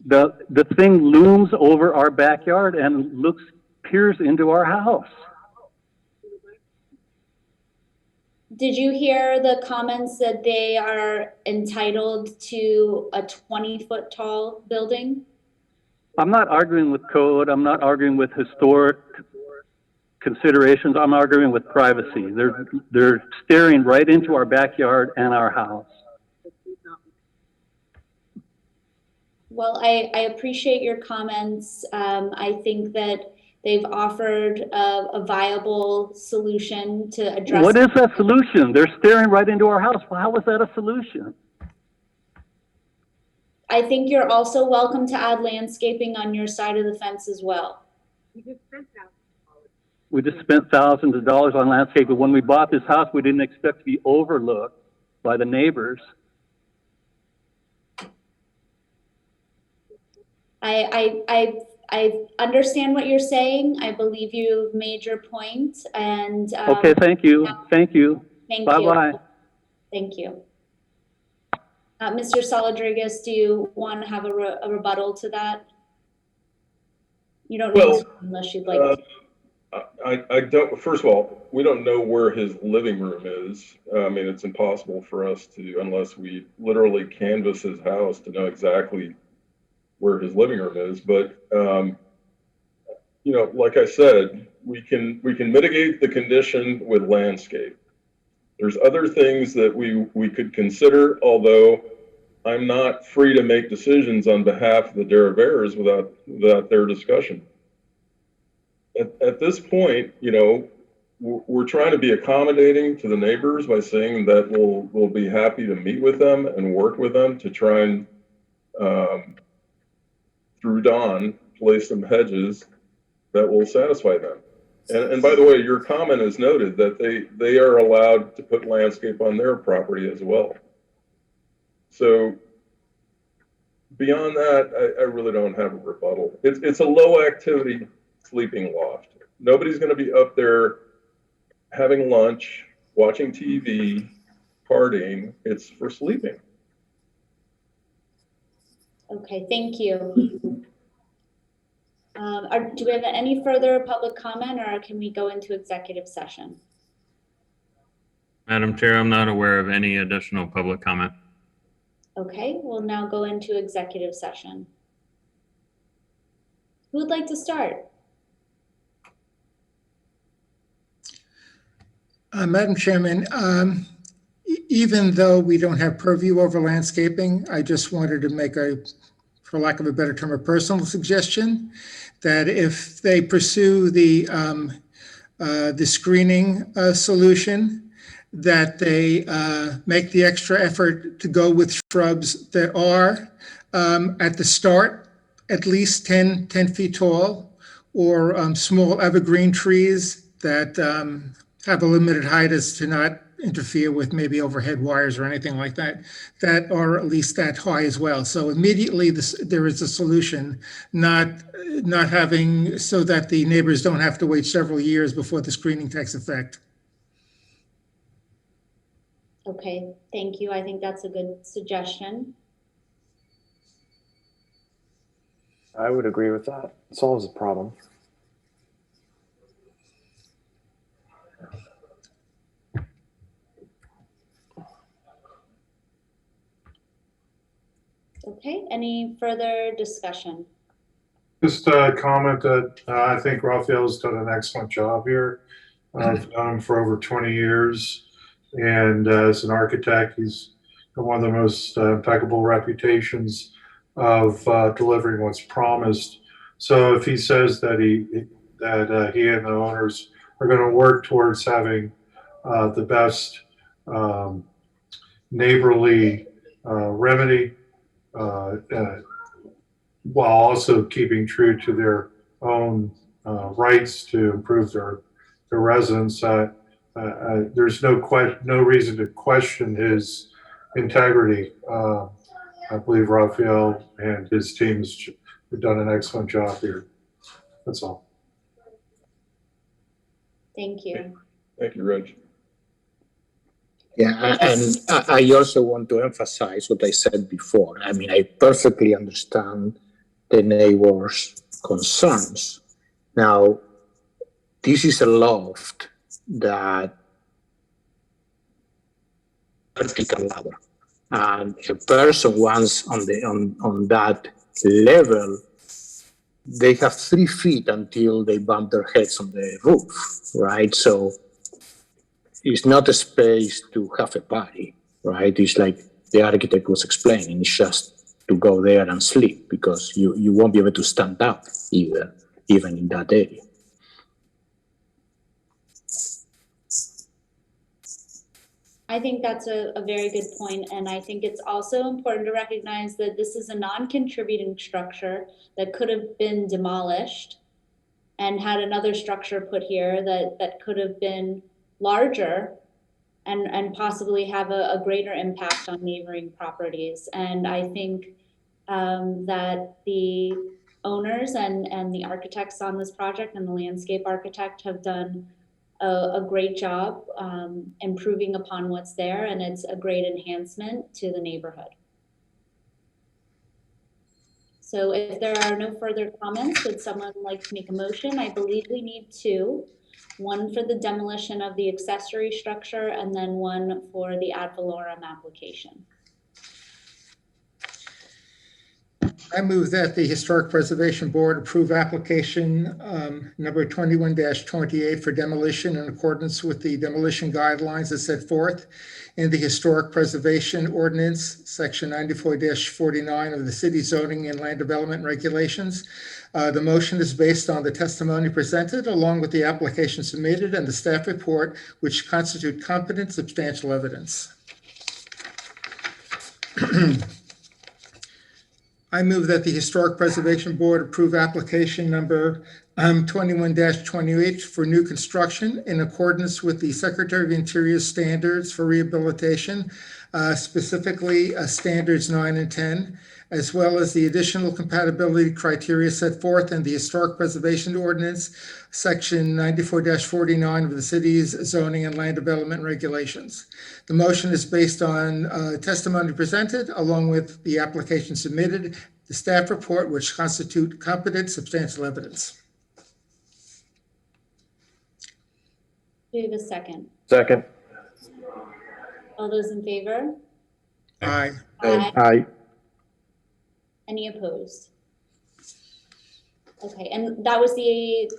The thing looms over our backyard and peers into our house. Did you hear the comments that they are entitled to a 20-foot tall building? I'm not arguing with code. I'm not arguing with historic considerations. I'm arguing with privacy. They're staring right into our backyard and our house. Well, I appreciate your comments. I think that they've offered a viable solution to address. What is that solution? They're staring right into our house. Well, how is that a solution? I think you're also welcome to add landscaping on your side of the fence as well. We just spent thousands of dollars on landscape, but when we bought this house, we didn't expect to be overlooked by the neighbors. I understand what you're saying. I believe you've made your point, and okay, thank you. Thank you. Thank Bye-bye. you. Thank you. Mr. Saladrigas, do you want to have a rebuttal to that? You don't need to unless you'd like to. I don't, first of all, we don't know where his living room is. I mean, it's impossible for us to, unless we literally canvass his house, to know exactly where his living room is. But, you know, like I said, we can mitigate the condition with landscape. There's other things that we could consider, although I'm not free to make decisions on behalf of the derivatives without their discussion. At this point, you know, we're trying to be accommodating to the neighbors by saying that we'll be happy to meet with them and work with them to try and, through dawn, place some hedges that will satisfy them. And by the way, your comment is noted that they are allowed to put landscape on their property as well. So beyond that, I really don't have a rebuttal. It's a low activity sleeping loft. Nobody's going to be up there having lunch, watching TV, partying. It's for sleeping. Okay, thank you. Do we have any further public comment, or can we go into executive session? Madam Chair, I'm not aware of any additional public comment. Okay, we'll now go into executive session. Who would like to start? Madam Chairman, even though we don't have purview over landscaping, I just wanted to make for lack of a better term, a personal suggestion that if they pursue the screening solution, that they make the extra effort to go with shrubs that are at the start at least 10 feet tall, or small evergreen trees that have a limited height as to not interfere with maybe overhead wires or anything like that, that are at least that high as well. So immediately there is a solution, not having, so that the neighbors don't have to wait several years before the screening takes effect. Okay, thank you. I think that's a good suggestion. I would agree with that. It solves the problem. Okay, any further discussion? Just a comment that I think Raphael's done an excellent job here. I've known him for over 20 years. And as an architect, he's got one of the most impeccable reputations of delivering what's promised. So if he says that he and the owners are going to work towards having the best neighborly remedy, while also keeping true to their own rights to improve their residents, there's no reason to question his integrity. I believe Raphael and his teams have done an excellent job here. That's all. Thank you. Thank you, Reg. Yeah, and I also want to emphasize what I said before. I mean, I perfectly understand the neighbors' concerns. Now, this is a loft that vertical ladder, and a person once on that level, they have 3 feet until they bump their heads on the roof, right? So it's not a space to have a party, right? It's like the architect was explaining, it's just to go there and sleep, because you won't be able to stand up even in that area. I think that's a very good point, and I think it's also important to recognize that this is a non-contributing structure that could have been demolished and had another structure put here that could have been larger and possibly have a greater impact on neighboring properties. And I think that the owners and the architects on this project and the landscape architect have done a great job improving upon what's there, and it's a great enhancement to the neighborhood. So if there are no further comments, would someone like to make a motion? I believe we need two. One for the demolition of the accessory structure, and then one for the ad valorem application. I move that the Historic Preservation Board approve application number 21-28 for demolition in accordance with the demolition guidelines as set forth in the Historic Preservation Ordinance, section 94-49 of the City Zoning and Land Development Regulations. The motion is based on the testimony presented along with the application submitted and the staff report, which constitute competent substantial evidence. I move that the Historic Preservation Board approve application number 21-28 for new construction in accordance with the Secretary of Interior's standards for rehabilitation, specifically standards 9 and 10, as well as the additional compatibility criteria set forth in the Historic Preservation Ordinance, section 94-49 of the city's zoning and land development regulations. The motion is based on testimony presented along with the application submitted the staff report which constitute competent substantial evidence. Do we have a second? Second. All those in favor? Aye. Aye. Any opposed? Okay, and that was the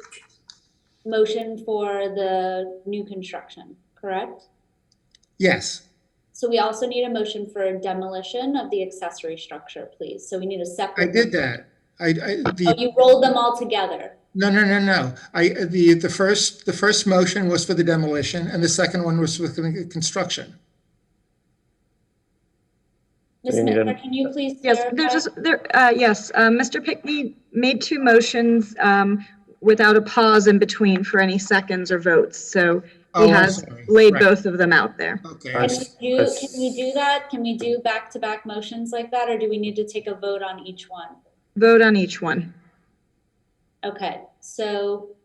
motion for the new construction, correct? Yes, So we also need a motion for demolition of the accessory structure, please. So we need a I separate. did that. Oh, you rolled them all together. No. The first motion was for the demolition and the second one was for the construction. Ms. You need a- Mittner, can you please Yes, clarify? yes, Mr. Pickney made two motions without a pause in between for any seconds or votes. So he Oh, I'm has sorry. laid Right. both of them out there. Okay. Can we do that? Can we do back-to-back motions like that, or do we need to take a vote on each one? Vote on each one. Okay, so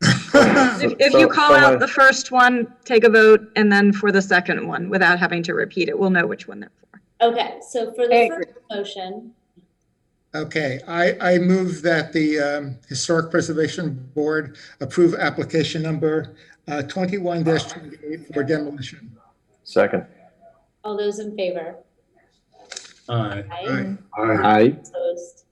If you call out the first one, take a vote, and then for the second one, without having to repeat it, we'll know which one they're for. okay, so for the first motion, Okay, I move that the Historic Preservation Board approve application number 21-28 for demolition. Second. all those in favor? Aye. Aye. Aye. Opposed?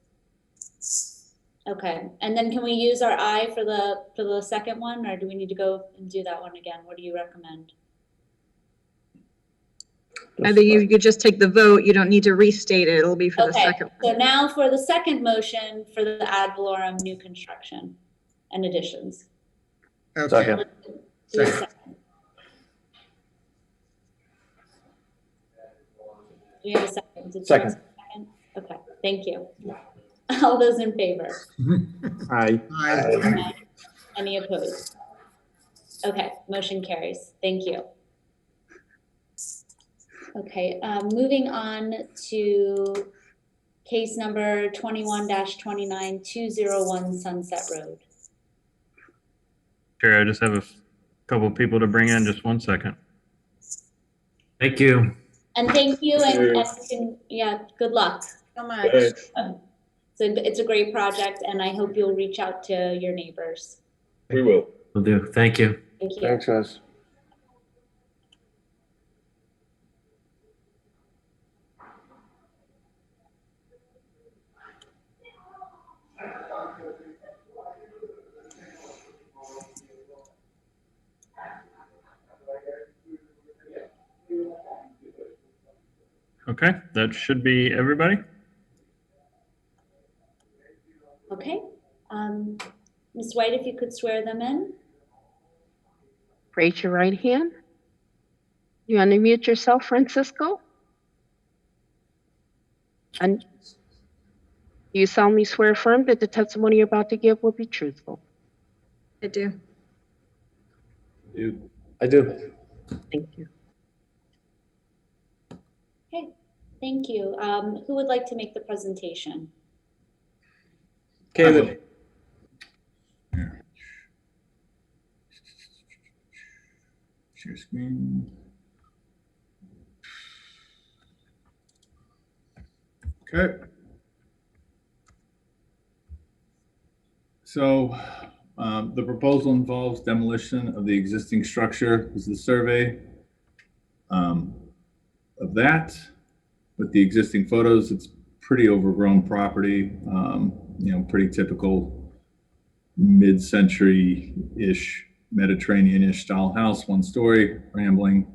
Okay, and then can we use our aye for the second one, or do we need to go and do that one again? What do you recommend? Either you just take the vote, you don't need to restate it, it'll be for the Okay, second so one. now for the second motion for the ad valorem new construction and additions. Okay. Second. Do a second. Do we have a second? Did you Second. have a second? Okay, thank you. All those in favor? Aye. Aye. Any opposed? Okay, motion carries. Thank you. Okay, moving on to case number 21-29-201 Sunset Road. Chair, I just have a couple people to bring in. Just one second. Thank you. And thank you, and yeah, good luck. So much. Thanks. So it's a great project, and I hope you'll reach out to your neighbors. We will. Will do. Thank you. Thank you. Thanks, guys. Okay, that should be everybody. Okay, Ms. White, if you could swear them in. Raise your right hand. You unmute yourself, Francisco? And you solemnly swear affirm that the testimony you're about to give will be truthful. I do. I do. Thank you. Okay, thank you. Who would like to make the presentation? Caleb. Share screen. Okay. So the proposal involves demolition of the existing structure. This is the survey of that. With the existing photos, it's pretty overgrown property, pretty typical mid-century-ish, Mediterranean-ish style house, one story, rambling.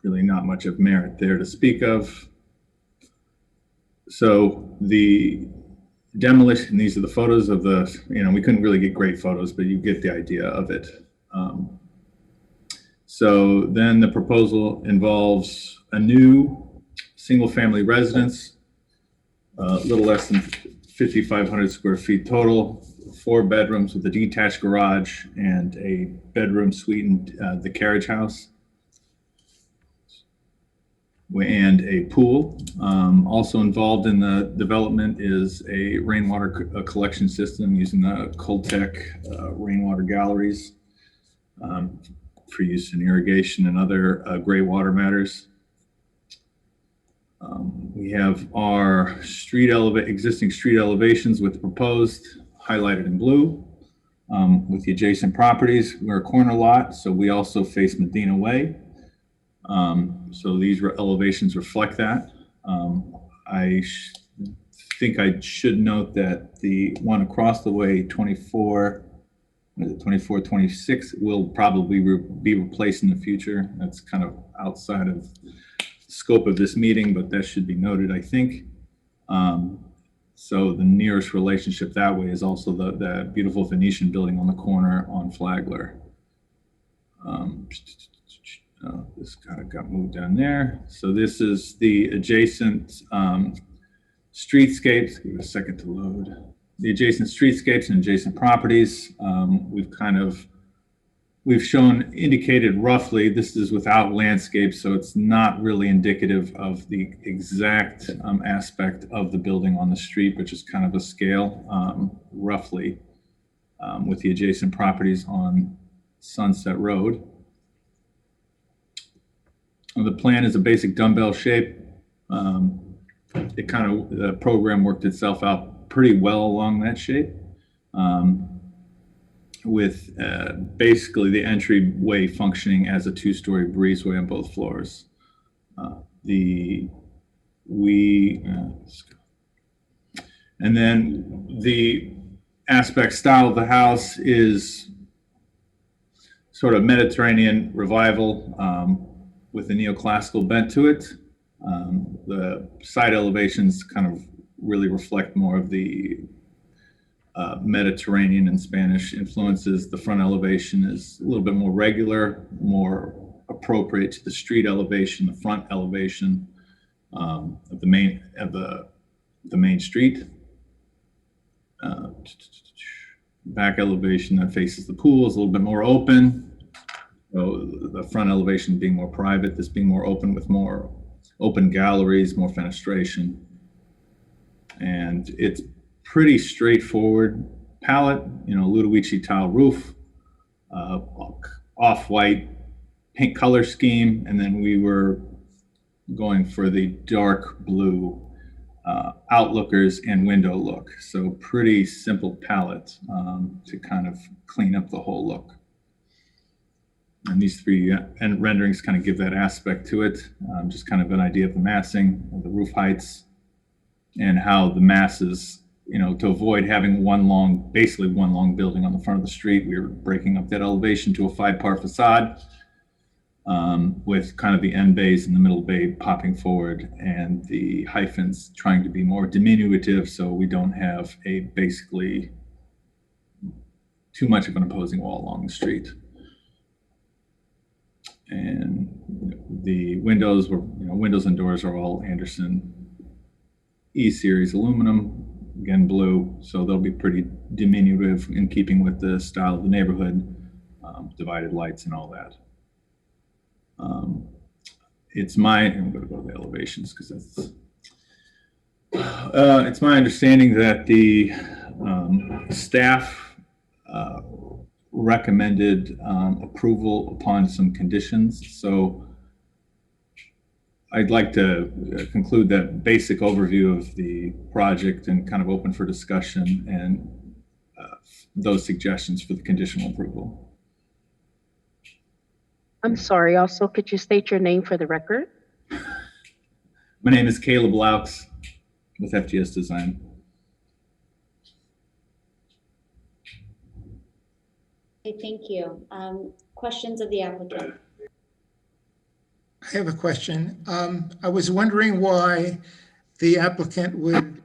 Really not much of merit there to speak of. So the demolition, these are the photos of the, we couldn't really get great photos, but you get the idea of it. So then the proposal involves a new single-family residence, a little less than 5,500 square feet total, 4 bedrooms with a detached garage and a bedroom suite in the carriage house, and a pool. Also involved in the development is a rainwater collection system using the Coltech rainwater galleries for use in irrigation and other gray water matters. We have our existing street elevations with proposed highlighted in blue. With the adjacent properties, we're a corner lot, so we also face Medina Way. So these elevations reflect that. I think I should note that the one across the way, 24, 26, will probably be replaced in the future. That's kind of outside of the scope of this meeting, but that should be noted, I think. So the nearest relationship that way is also the beautiful Venetian building on the corner on Flagler. This kind of got moved down there. So this is the adjacent streetscapes. Give it a second to load. The adjacent streetscapes and adjacent properties. We've shown indicated roughly, this is without landscape, so it's not really indicative of the exact aspect of the building on the street, but just kind of a scale roughly with the adjacent properties on Sunset Road. The plan is a basic dumbbell shape. The program worked itself out pretty well along that shape. With basically the entryway functioning as a two-story breezeway on both floors. And then the aspect style of the house is sort of Mediterranean revival with a neoclassical bent to it. The side elevations kind of really reflect more of the Mediterranean and Spanish influences. The front elevation is a little bit more regular, more appropriate to the street elevation, the front elevation of the main street. Back elevation that faces the pool is a little bit more open. So the front elevation being more private, this being more open with more open galleries, more fenestration. And it's pretty straightforward palette, Ludovici tile roof, off-white paint color scheme, and then we were going for the dark blue outlookers and window look. So pretty simple palette to kind of clean up the whole look. And these three renderings kind of give that aspect to it, just kind of an idea of the massing, of the roof heights, and how the masses, to avoid having basically one long building on the front of the street, we were breaking up that elevation to a 5-part facade with kind of the end bays and the middle bay popping forward and the hyphens trying to be more diminutive so we don't have basically too much of an opposing wall along the street. And the windows windows and doors are all Anderson E-Series aluminum, again blue, so they'll be pretty diminutive in keeping with the style of the neighborhood, divided lights and all that. I'm going to go to the elevations because that's it's my understanding that the staff recommended approval upon some conditions. So I'd like to conclude that basic overview of the project and kind of open for discussion and those suggestions for the conditional approval. I'm sorry, also, could you state your name for the record? My name is Caleb Laux with FGS Design. Okay, thank you. Questions of the applicant? I have a question. I was wondering why the applicant would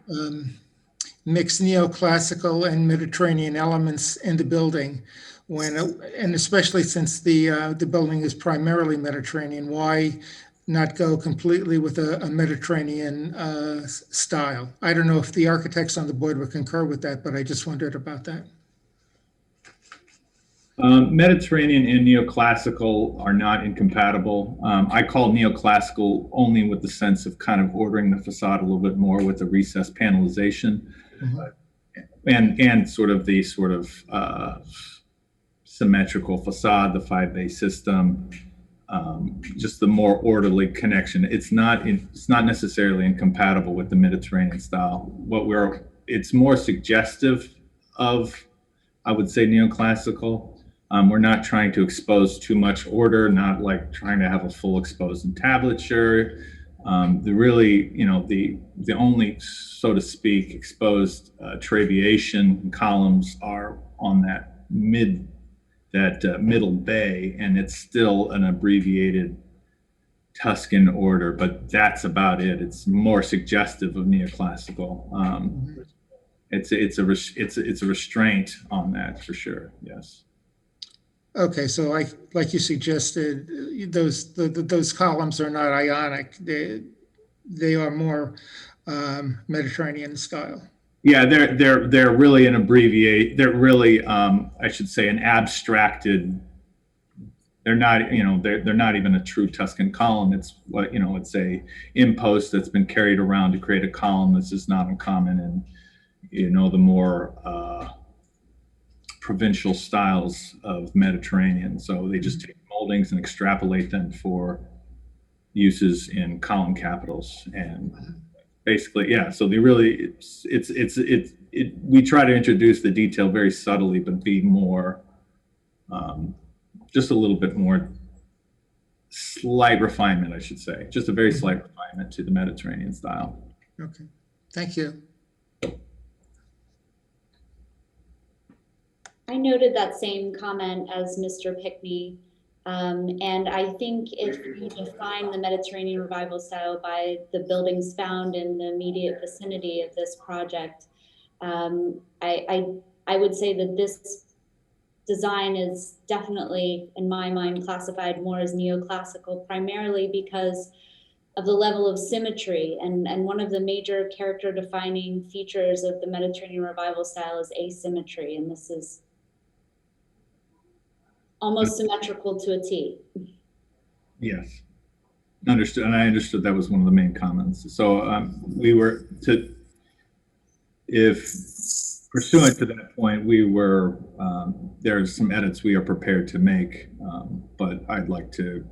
mix neoclassical and Mediterranean elements in the building and especially since the building is primarily Mediterranean, why not go completely with a Mediterranean style? I don't know if the architects on the board would concur with that, but I just wondered about that. Mediterranean and neoclassical are not incompatible. I call neoclassical only with the sense of kind of ordering the facade a little bit more with the recessed panelization, and sort of the symmetrical facade, the 5-bay system, just the more orderly connection. It's not necessarily incompatible with the Mediterranean style. It's more suggestive of, I would say, neoclassical. We're not trying to expose too much order, not like trying to have a full exposed entablature. The only, so to speak, exposed trabeation columns are on that middle bay, and it's still an abbreviated Tuscan order, but that's about it. It's more suggestive of neoclassical. It's a restraint on that for sure. Yes. Okay, so like you suggested, those columns are not ionic. They are more Mediterranean style. Yeah, they're really an abbreviate. They're really, I should say, an abstracted. They're not, they're not even a true Tuscan column. It's it's a impost that's been carried around to create a column that's just not uncommon in, the more provincial styles of Mediterranean. So they just take moldings and extrapolate them for uses in column capitals, and basically, yeah. So they really, we try to introduce the detail very subtly, but be more, just a little bit more slight refinement, I should say. Just a very slight refinement to the Mediterranean style. Okay, thank you. I noted that same comment as Mr. Pickney. And I think if you define the Mediterranean revival style by the buildings found in the immediate vicinity of this project, I would say that this design is definitely, in my mind, classified more as neoclassical, primarily because of the level of symmetry. And one of the major character defining features of the Mediterranean revival style is asymmetry. And this is almost symmetrical to a T. Yes, understood, and I understood that was one of the main comments. So if pursuant to that point, there's some edits we are prepared to make, but I'd like to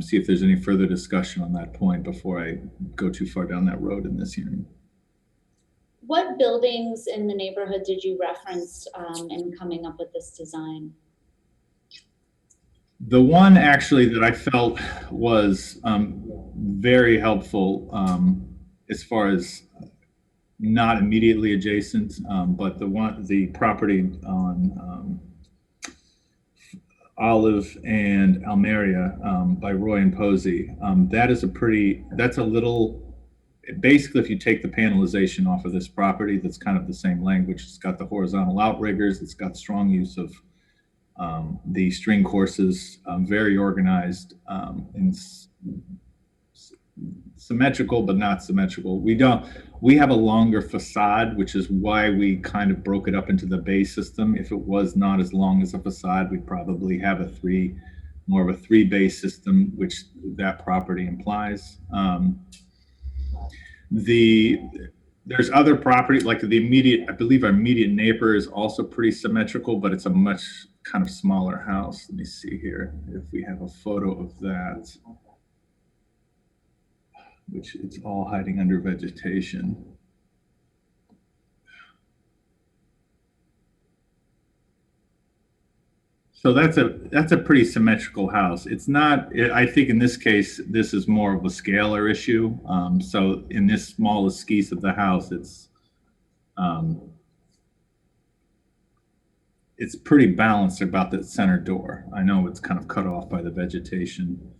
see if there's any further discussion on that point before I go too far down that road in this hearing. What buildings in the neighborhood did you reference in coming up with this design? The one actually that I felt was very helpful as far as not immediately adjacent, but the property on Olive and Almeria by Roy and Posey, that's a little, basically, if you take the panelization off of this property, that's kind of the same language. It's got the horizontal outriggers. It's got strong use of the string courses, very organized, and symmetrical, but not symmetrical. We have a longer facade, which is why we kind of broke it up into the bay system. If it was not as long as a facade, we'd probably have more of a 3-bay system, which that property implies. There's other property, like I believe our immediate neighbor is also pretty symmetrical, but it's a much kind of smaller house. Let me see here if we have a photo of that, which it's all hiding under vegetation. So that's a pretty symmetrical house. It's not, I think in this case, this is more of a scalar issue. So in this small esquisse of the house, it's pretty balanced about the center door. I know it's kind of cut off by the vegetation,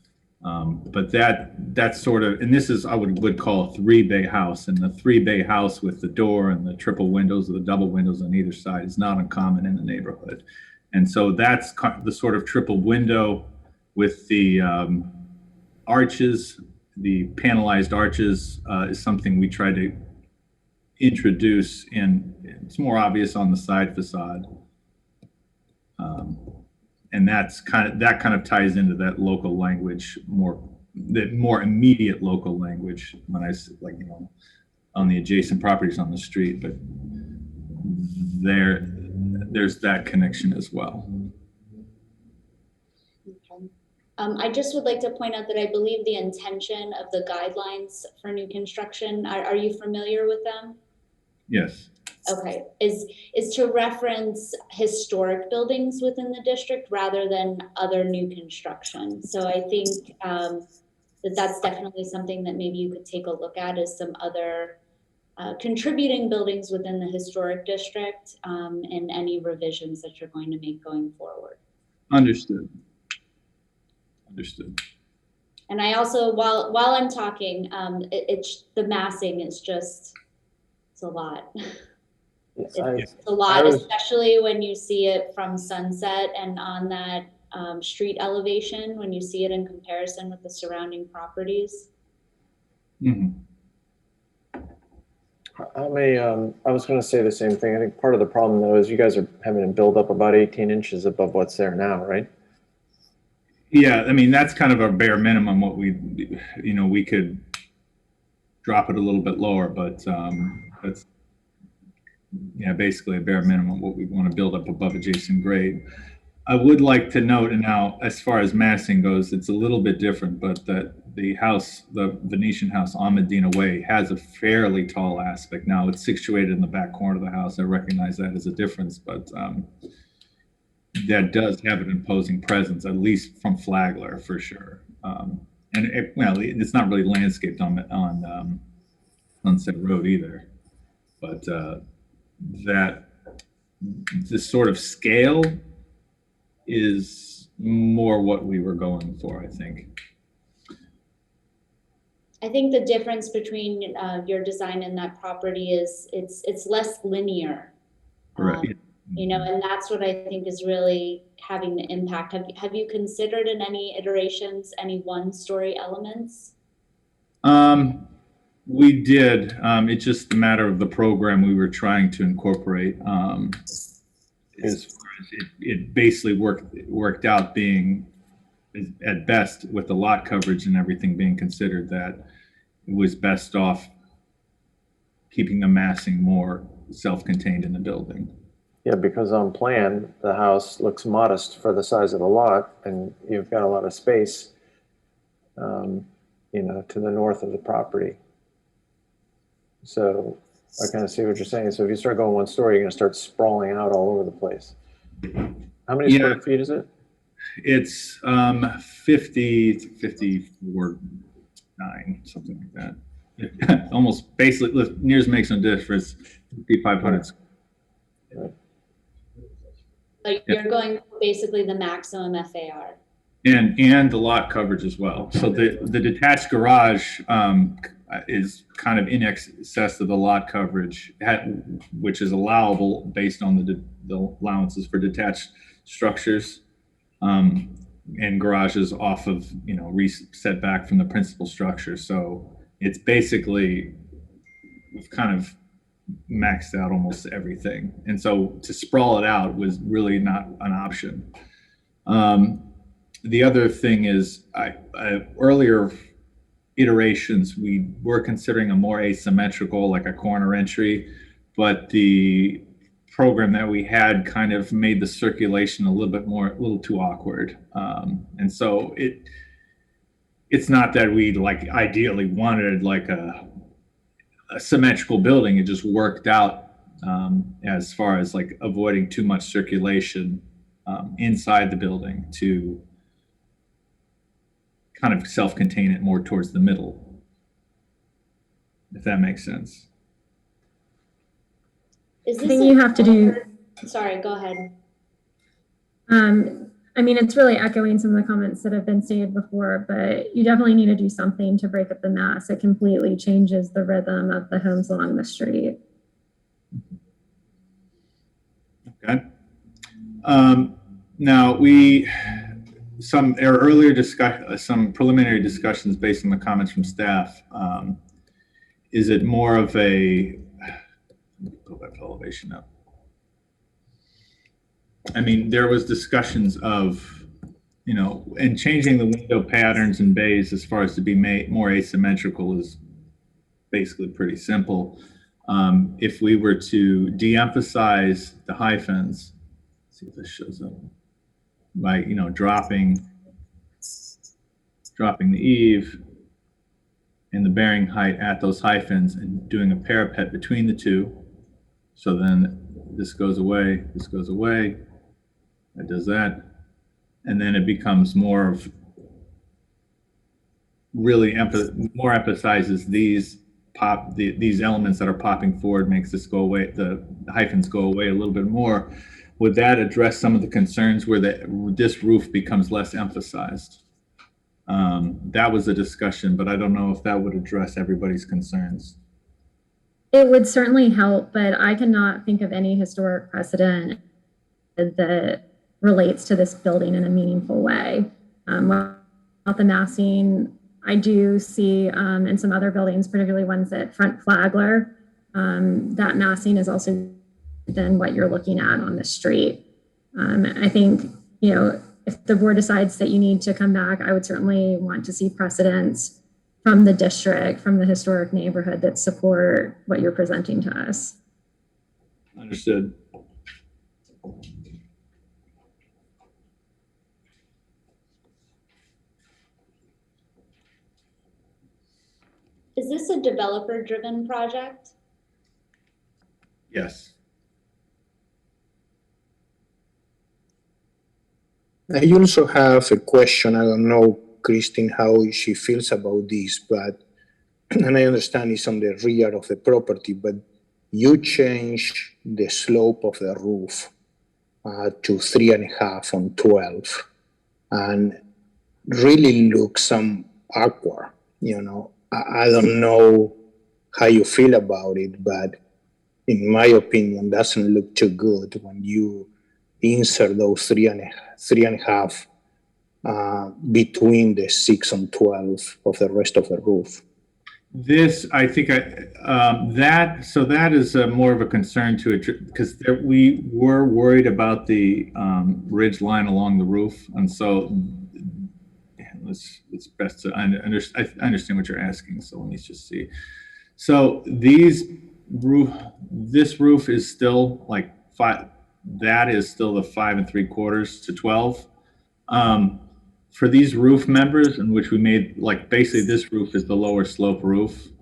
but that's sort of, and this is, I would call a 3-bay house, and the 3-bay house with the door and the triple windows or the double windows on either side is not uncommon in the neighborhood. And so that's the sort of triple window with the arches, the panelized arches is something we try to introduce in. It's more obvious on the side facade. And that kind of ties into that local language, the more immediate local language when I on the adjacent properties on the street, but there's that connection as well. Okay. I just would like to point out that I believe the intention of the guidelines for new construction, are you familiar with them? Yes. Okay, is to reference historic buildings within the district rather than other new construction. So I think that's definitely something that maybe you could take a look at, as some other contributing buildings within the historic district, and any revisions that you're going to make going forward. Understood. Understood. And I also, while I'm talking, it's the massing is just, it's a lot. Yes, It's a lot, especially when you see it from Sunset and on that street elevation, when you see it in comparison with the surrounding properties. Mhm. I was going to say the same thing. I think part of the problem, though, is you guys are having to build up about 18 inches above what's there now, right? Yeah, I mean, that's kind of our bare minimum. What we could drop it a little bit lower, but that's, yeah, basically a bare minimum what we want to build up above adjacent grade. I would like to note, and now as far as massing goes, it's a little bit different, but that the house, the Venetian house on Medina Way, has a fairly tall aspect. Now it's situated in the back corner of the house. I recognize that as a difference, but that does have an imposing presence, at least from Flagler for sure. It's not really landscaped on Sunset Road either, but that this sort of scale is more what we were going for, I think. I think the difference between your design and that property is it's less linear. Right. And that's what I think is really having the impact. Have you considered in any iterations any one-story elements? We did. It's just a matter of the program we were trying to incorporate. It basically worked out being, at best, with the lot coverage and everything being considered, that it was best off keeping the massing more self-contained in the building. Yeah, because on plan, the house looks modest for the size of the lot, and you've got a lot of space, to the north of the property. So I kind of see what you're saying. So if you start going one story, you're going to start sprawling out all over the place. How many square feet is it? It's 54.9, something like that. Almost basically, nears makes no difference. 5,500. So you're going for basically the maximum FAR. And the lot coverage as well. So the detached garage is kind of in excess of the lot coverage, which is allowable based on the allowances for detached structures, and garages off of, set back from the principal structure. So it's basically, we've kind of maxed out almost everything. And so to sprawl it out was really not an option. The other thing is, earlier iterations, we were considering a more asymmetrical, like a corner entry, but the program that we had kind of made the circulation a little too awkward. And so it's not that we ideally wanted a symmetrical building. It just worked out as far as avoiding too much circulation inside the building to kind of self-contain it more towards the middle, if that makes sense. I think you have to do. Sorry, go ahead. It's really echoing some of the comments that have been stated before, but you definitely need to do something to break up the mass. It completely changes the rhythm of the homes along the street. Okay. Now some preliminary discussions based on the comments from staff. Is it more of a, pull that elevation up. There was discussions of, and changing the window patterns and bays as far as to be more asymmetrical is basically pretty simple. If we were to de-emphasize the hyphens, let's see if this shows up, by dropping dropping the eave and the bearing height at those hyphens and doing a parapet between the two. So then this goes away, that does that. And then it becomes more of really more emphasizes these these elements that are popping forward, makes this go away, the hyphens go away a little bit more. Would that address some of the concerns where this roof becomes less emphasized? That was a discussion, but I don't know if that would address everybody's concerns. It would certainly help, but I cannot think of any historic precedent that relates to this building in a meaningful way. About the massing, I do see in some other buildings, particularly ones at Front Flagler, that massing is also than what you're looking at on the street. I think, you know, if the board decides that you need to come back, I would certainly want to see precedents from the district, from the historic neighborhood that support what you're presenting to us. Understood. Is this a developer-driven project? Yes. I also have a question. I don't know, Christine, how she feels about this, but, and I understand it's on the rear of the property, but you change the slope of the roof to 3.5 on 12, and really looks awkward, you know. I don't know how you feel about it, but in my opinion, doesn't look too good when you insert those 3.5 between the 6 and 12 of the rest of the roof. This, I think, that is more of a concern to it, because we were worried about the ridge line along the roof, and so it's best to I understand what you're asking. So let me just see. So this roof is still like 5. That is still the 5 3/4 to 12. For these roof members, in which we made, like, basically this roof is the lower slope roof.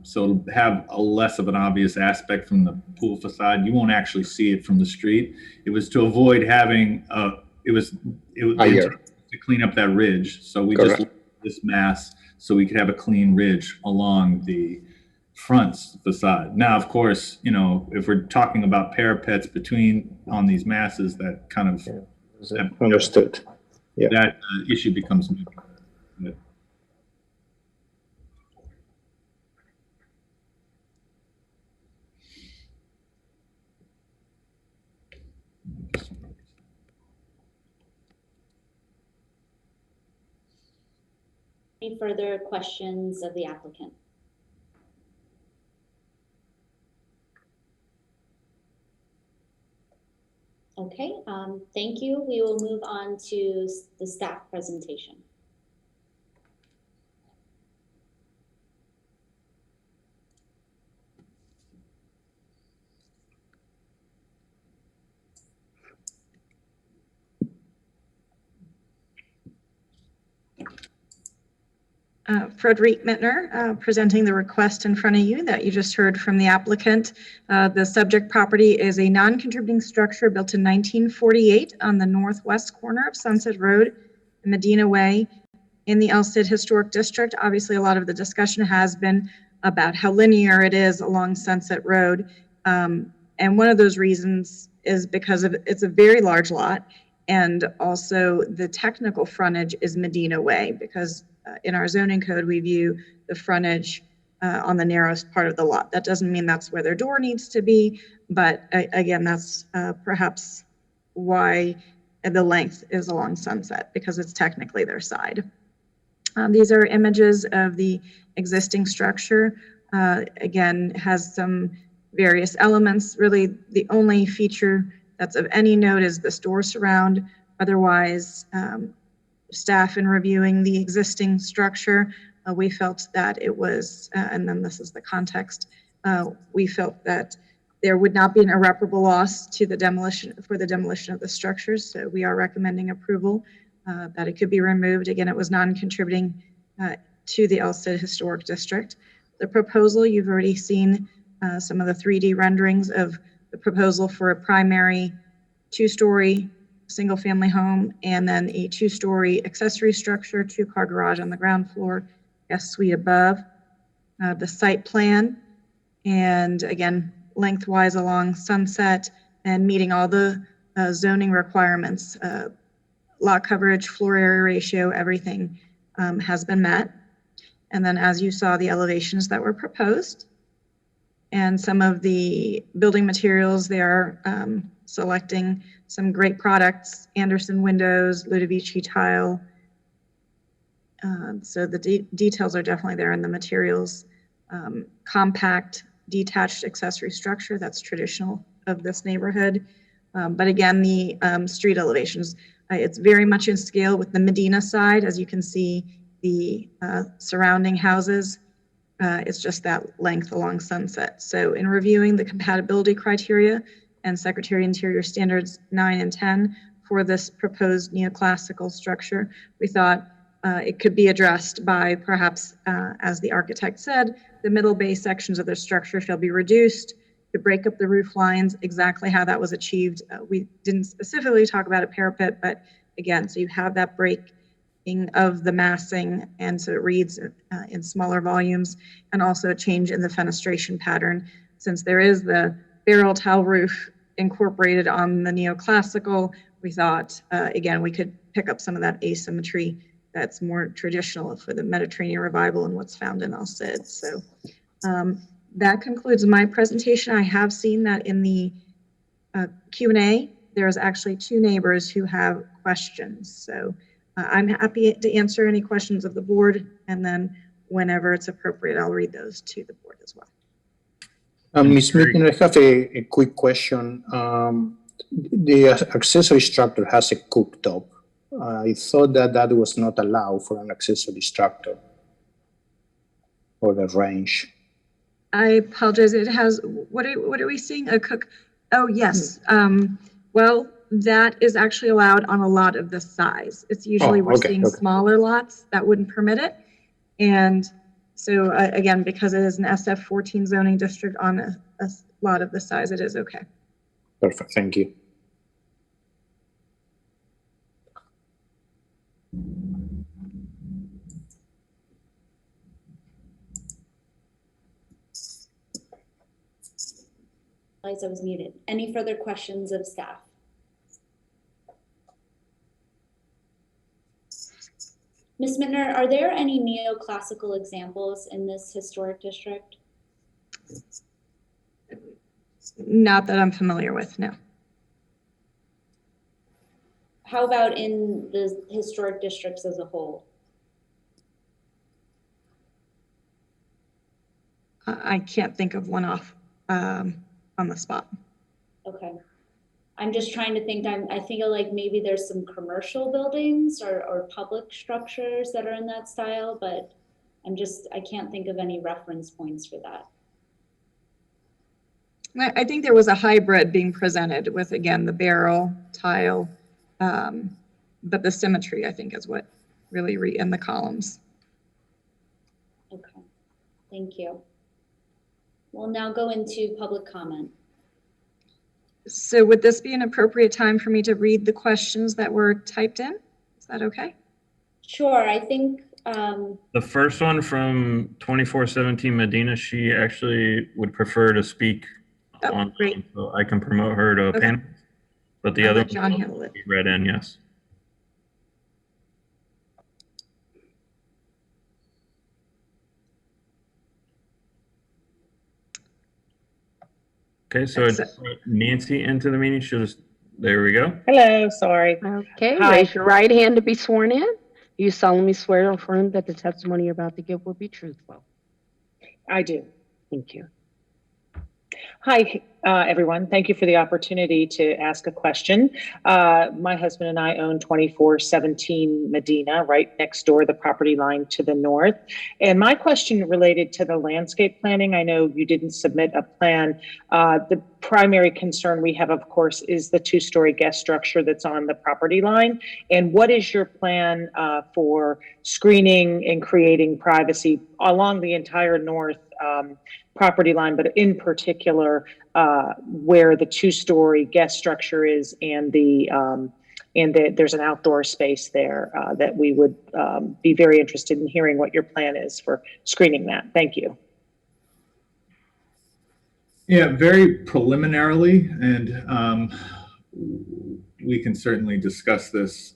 So it'll have a less of an obvious aspect from the pool facade. You won't actually see it from the street. It was to avoid having, it was to clean up that ridge. So we just this mass so we could have a clean ridge along the front facade. Now, of course, you know, if we're talking about parapets on these masses, that kind of understood. Yeah. That issue becomes moot. Any further questions of the applicant? Okay, thank you. We will move on to the staff presentation. Frederic Mittner, presenting the request in front of you that you just heard from the applicant. The subject property is a non-contributing structure built in 1948 on the northwest corner of Sunset Road and Medina Way in the Elstead Historic District. Obviously, a lot of the discussion has been about how linear it is along Sunset Road. And one of those reasons is because it's a very large lot, and also the technical frontage is Medina Way, because in our zoning code, we view the frontage on the narrowest part of the lot. That doesn't mean that's where their door needs to be, but again, that's perhaps why the length is along Sunset, because it's technically their side. These are images of the existing structure. Again, has some various elements. Really, the only feature that's of any note is the store surround. Otherwise, staff in reviewing the existing structure, we felt that it was, and then this is the context, we felt that there would not be an irreparable loss to the demolition of the structures. So we are recommending approval that it could be removed. Again, it was non-contributing to the Elstead Historic District. The proposal, you've already seen some of the 3D renderings of the proposal for a primary 2-story single-family home, and then a 2-story accessory structure, 2-car garage on the ground floor, guest suite above. The site plan, and again, lengthwise along Sunset and meeting all the zoning requirements, lot coverage, floor area ratio, everything has been met. And then as you saw, the elevations that were proposed and some of the building materials, they are selecting some great products, Anderson windows, Ludovici tile. So the details are definitely there in the materials. Compact, detached accessory structure, that's traditional of this neighborhood. But again, the street elevations, it's very much in scale with the Medina side. As you can see, the surrounding houses, it's just that length along Sunset. So in reviewing the compatibility criteria and Secretary Interior Standards 9 and 10 for this proposed neoclassical structure, we thought it could be addressed by perhaps, as the architect said, the middle bay sections of the structure shall be reduced to break up the roof lines. Exactly how that was achieved, we didn't specifically talk about a parapet, but again, so you have that breaking of the massing, and so it reads in smaller volumes, and also a change in the fenestration pattern. Since there is the barrel tile roof incorporated on the neoclassical, we thought, again, we could pick up some of that asymmetry that's more traditional for the Mediterranean revival and what's found in Elstead. So that concludes my presentation. I have seen that in the Q&A, there's actually 2 neighbors who have questions. So I'm happy to answer any questions of the board, and then whenever it's appropriate, I'll read those to the board as well. Ms. Mitton, I have a quick question. The accessory structure has a cooktop. I thought that was not allowed for an accessory structure or the range. I apologize. It has, what are we seeing? A cook? Oh, yes. Well, that is actually allowed on a lot of the size. It's usually we're seeing smaller lots that wouldn't permit it. And so again, because it is an SF14 zoning district on a lot of the size, it is okay. Perfect. Thank you. I was muted. Any further questions of staff? Ms. Mittner, are there any neoclassical examples in this historic district? Not that I'm familiar with, no. How about in the historic districts as a whole? I can't think of one off on the spot. Okay. I'm just trying to think, I feel like maybe there's some commercial buildings or public structures that are in that style, but I can't think of any reference points for that. I think there was a hybrid being presented with, again, the barrel tile, but the symmetry, I think, is what really in the columns. Okay, thank you. We'll now go into public comment. So would this be an appropriate time for me to read the questions that were typed in? Is that okay? Sure, I think. The first one from 2417 Medina, she actually would prefer to speak on, great. So I can promote her to a panel, but the other John one handle it. be read in, yes. Okay, so I just put Nancy into the meeting. She'll just, there we go. Hello, sorry. Okay, Hi. raise your right hand to be sworn in. You solemnly swear or affirm that the testimony you're about to give will be truthful. I do. Thank you. Hi, everyone. Thank you for the opportunity to ask a question. My husband and I own 2417 Medina, right next door, the property line to the north. And my question related to the landscape planning. I know you didn't submit a plan. The primary concern we have, of course, is the two-story guest structure that's on the property line. And what is your plan for screening and creating privacy along the entire north property line, but in particular where the two-story guest structure is and there's an outdoor space there that we would be very interested in hearing what your plan is for screening that. Thank you. Yeah, very preliminarily, and we can certainly discuss this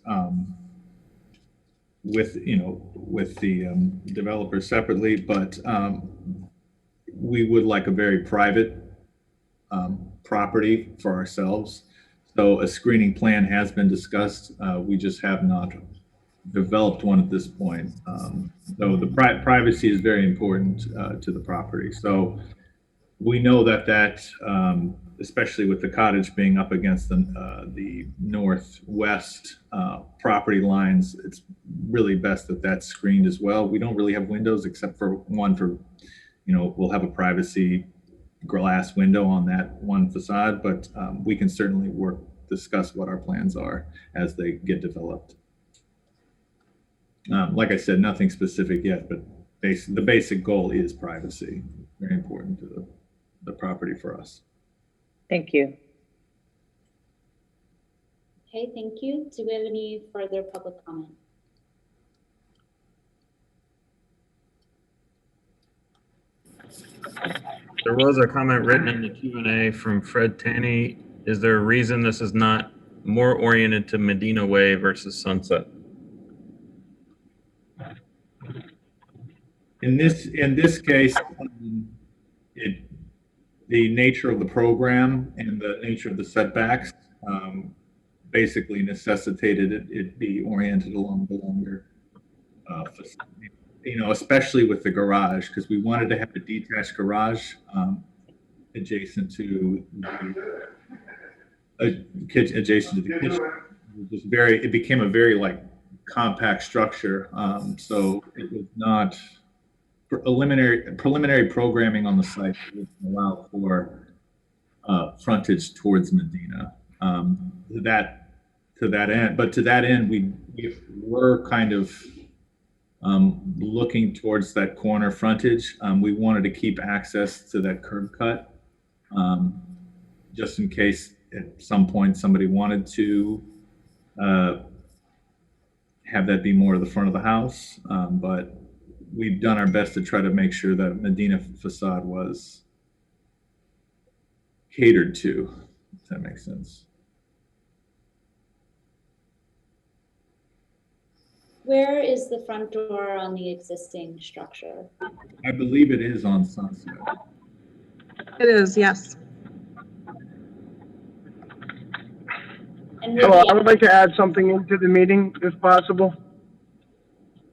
with the developer separately, but we would like a very private property for ourselves. So a screening plan has been discussed. We just have not developed one at this point. So the privacy is very important to the property. So we know that especially with the cottage being up against the northwest property lines, it's really best that that's screened as well. We don't really have windows except for one for, we'll have a privacy glass window on that one facade, but we can certainly discuss what our plans are as they get developed. Like I said, nothing specific yet, but the basic goal is privacy. Very important to the property for us. Thank you. Okay, thank you. Do we have any further public comment? There was a comment written in the Q&A from Fred Tanny. Is there a reason this is not more oriented to Medina Way versus Sunset? In this case, the nature of the program and the nature of the setbacks basically necessitated it be oriented along the longer facility. Especially with the garage, because we wanted to have a detached garage adjacent to the kitchen. It became a very compact structure. So it was not preliminary programming on the site would allow for frontage towards Medina. To that end, we were kind of looking towards that corner frontage. We wanted to keep access to that curb cut, just in case at some point somebody wanted to have that be more of the front of the house. But we've done our best to try to make sure that Medina facade was catered to, if that makes sense. Where is the front door on the existing structure? I believe it is on Sunset. It is, yes. Hello, I would like to add something into the meeting, if possible.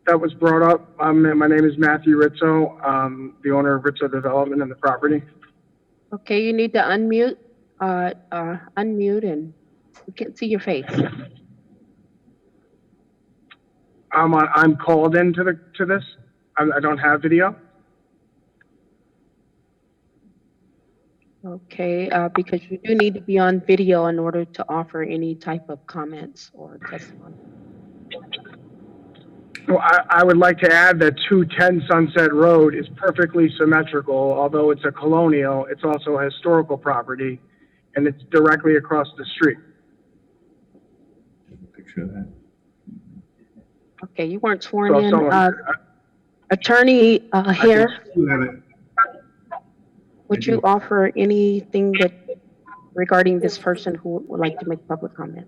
That was brought up. My name is Matthew Rizzo. I'm the owner of Rizzo Development and the property. Okay, you need to unmute and we can't see your face. I'm called into this. I don't have video. Okay, because you do need to be on video in order to offer any type of comments or testimony. Well, I would like to add that 210 Sunset Road is perfectly symmetrical. Although it's a colonial, it's also a historical property, and it's directly across the street. Picture of that. Okay, you weren't sworn in. Attorney Hare, would you offer anything regarding this person who would like to make public comment?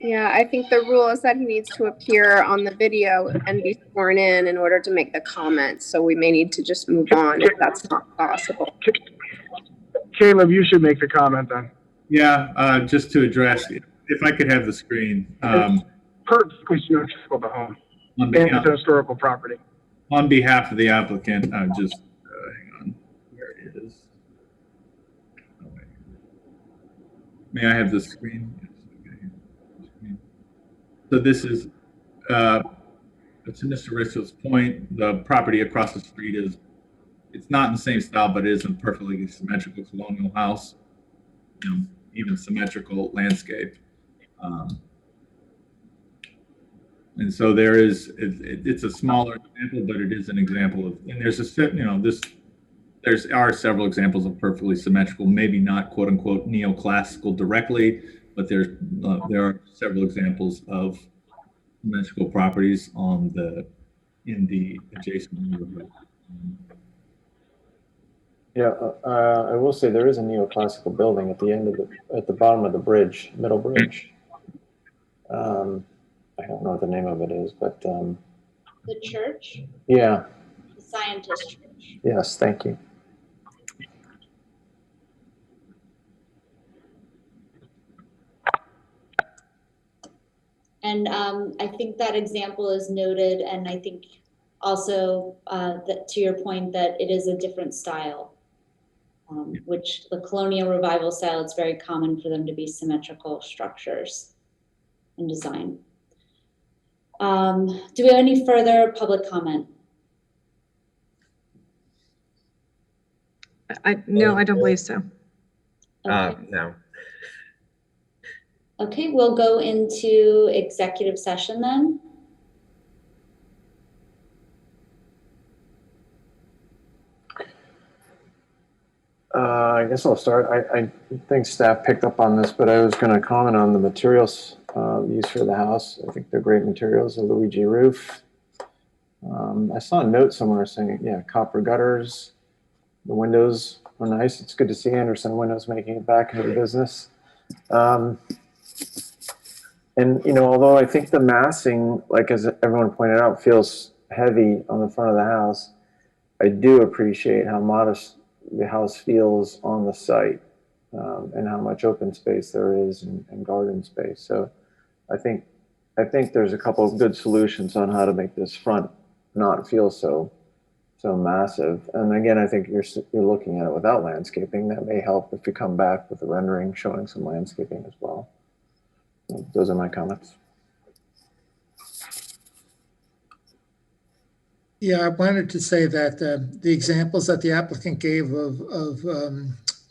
Yeah, I think the rule is that he needs to appear on the video and be sworn in order to make the comments. So we may need to just move on if that's not possible. Caleb, you should make the comment then. Yeah, just to address, if I could have the screen. Perfectly symmetrical to home. And it's a historical property. On behalf of the applicant, just hang on, where it is. Oh, wait. May I have the screen? So this is, to Mr. Richard's point, the property across the street is, it's not in the same style, but it is a perfectly symmetrical colonial house, even symmetrical landscape. And so there is, it's a smaller example, but it is an example of, and there's are several examples of perfectly symmetrical, maybe not quote unquote neoclassical directly, but there are several examples of symmetrical properties in the adjacent neighborhood. Yeah, I will say there is a neoclassical building at the end of at the bottom of the bridge, middle bridge. I don't know what the name of it is, but The church? yeah. The Scientist Church. Yes, thank you. And I think that example is noted, and I think also that to your point that it is a different style, which the colonial revival style, it's very common for them to be symmetrical structures in design. Do we have any further public comment? No, I don't believe so. Okay. No. Okay, we'll go into executive session then. I guess I'll start. I think staff picked up on this, but I was going to comment on the materials used for the house. I think they're great materials, a Luigi roof. I saw a note somewhere saying, yeah, copper gutters. The windows were nice. It's good to see Anderson Windows making it back into the business. And, although I think the massing, like as everyone pointed out, feels heavy on the front of the house, I do appreciate how modest the house feels on the site and how much open space there is and garden space. So I think there's a couple of good solutions on how to make this front not feel so massive. And again, I think you're looking at it without landscaping. That may help if you come back with the rendering showing some landscaping as well. So those are my comments. Yeah, I wanted to say that the examples that the applicant gave of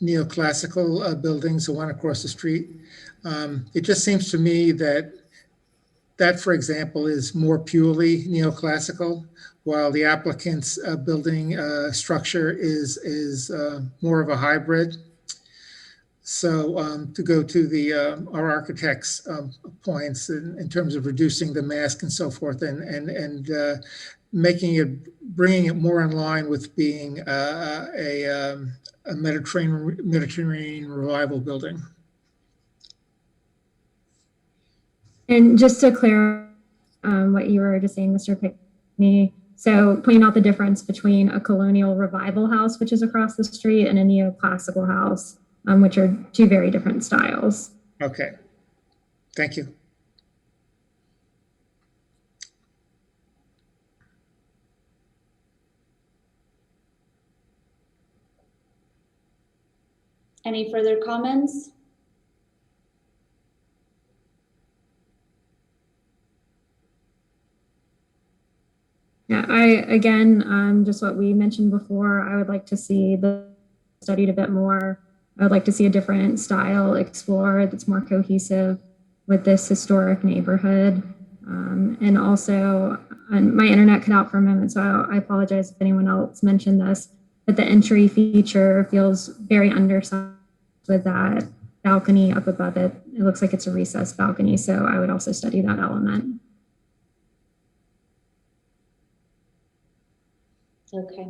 neoclassical buildings, the one across the street, it just seems to me that, for example, is more purely neoclassical, while the applicant's building structure is more of a hybrid. So to go to our architect's points in terms of reducing the mask and so forth, and bringing it more in line with being a Mediterranean revival building. And just to clarify what you were just saying, Mr. Pickney, so pointing out the difference between a colonial revival house, which is across the street, and a neoclassical house, which are two very different styles. Okay, thank you. Any further comments? Yeah, just what we mentioned before, I would like to see the studied a bit more. I would like to see a different style explored that's more cohesive with this historic neighborhood. And also, my internet cut out for a moment, so I apologize if anyone else mentioned this, but the entry feature feels very undersized with that balcony up above it. It looks like it's a recessed balcony, so I would also study that element. Okay,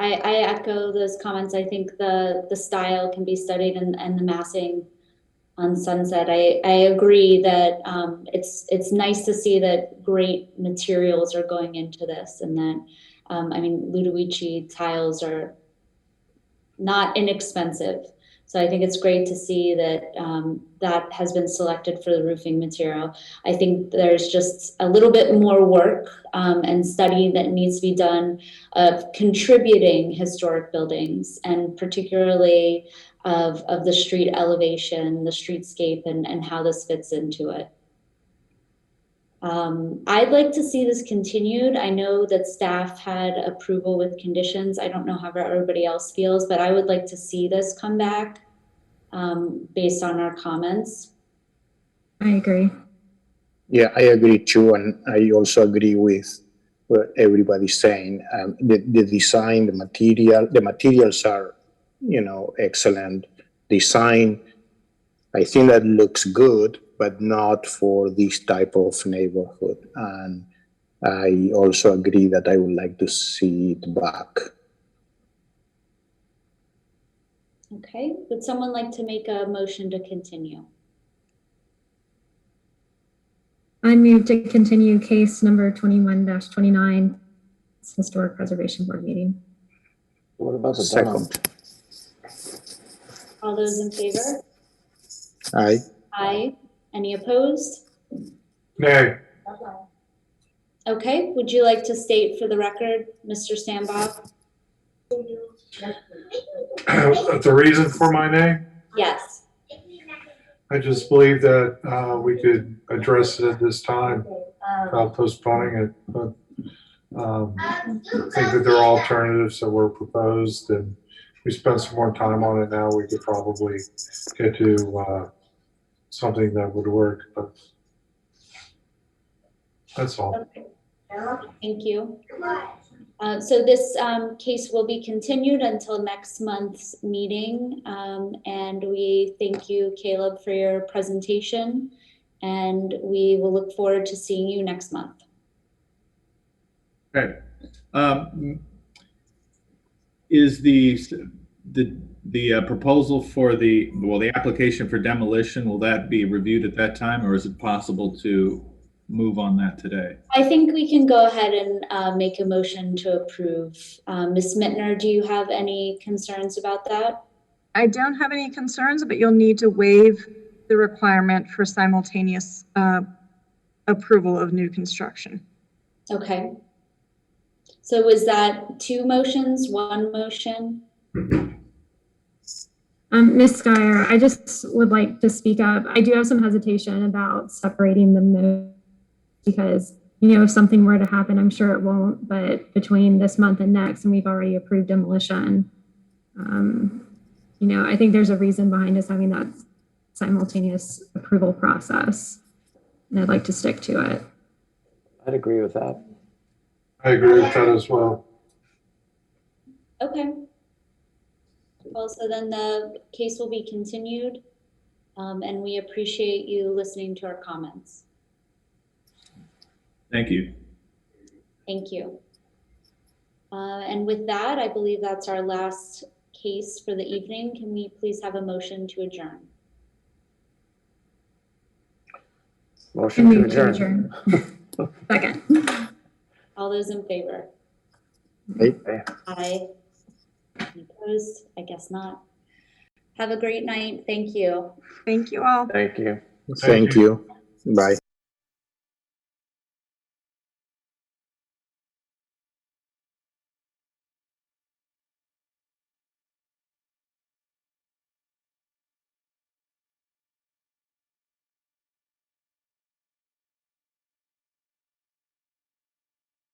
I echo those comments. I think the style can be studied and the massing on Sunset. I agree that it's nice to see that great materials are going into this, and that Ludovici tiles are not inexpensive. So I think it's great to see that that has been selected for the roofing material. I think there's just a little bit more work and study that needs to be done of contributing historic buildings, and particularly of the street elevation, the streetscape, and how this fits into it. I'd like to see this continued. I know that staff had approval with conditions. I don't know how everybody else feels, but I would like to see this come back based on our comments. I agree. Yeah, I agree too, and I also agree with what everybody's saying. The design, the materials are, excellent. Design, I think that looks good, but not for this type of neighborhood. And I also agree that I would like to see it back. Okay, would someone like to make a motion to continue? I move to continue case number 21-29, Historic Preservation Board meeting. What about the Second. All those in favor? Aye. Aye. Any opposed? Nay. Okay, would you like to state for the record, Mr. Stambach? The reason for my nay? Yes. I just believe that we could address it at this time without postponing it. But I think that there are alternatives that were proposed, and we spent some more time on it now. We could probably get to something that would work. But that's all. Okay. Thank you. So this case will be continued until next month's meeting. And we thank you, Caleb, for your presentation. And we will look forward to seeing you next month. Okay. Is the proposal for the application for demolition, will that be reviewed at that time, or is it possible to move on that today? I think we can go ahead and make a motion to approve. Ms. Mittner, do you have any concerns about that? I don't have any concerns, but you'll need to waive the requirement for simultaneous approval of new construction. Okay. So was that two motions, one motion? Ms. Skyer, I just would like to speak up. I do have some hesitation about separating the motion because, if something were to happen, I'm sure it won't, but between this month and next, and we've already approved demolition, I think there's a reason behind us having that simultaneous approval process, and I'd like to stick to it. I'd agree with that. I agree with that as well. Okay. Well, so then the case will be continued, and we appreciate you listening to our comments. Thank you. Thank you. And with that, I believe that's our last case for the evening. Can we please have a motion to adjourn? Motion to adjourn. Second. All those in favor? Aye. Aye. Any opposed? I guess not. Have a great night. Thank you. Thank you all. Thank you. Thank you. Bye.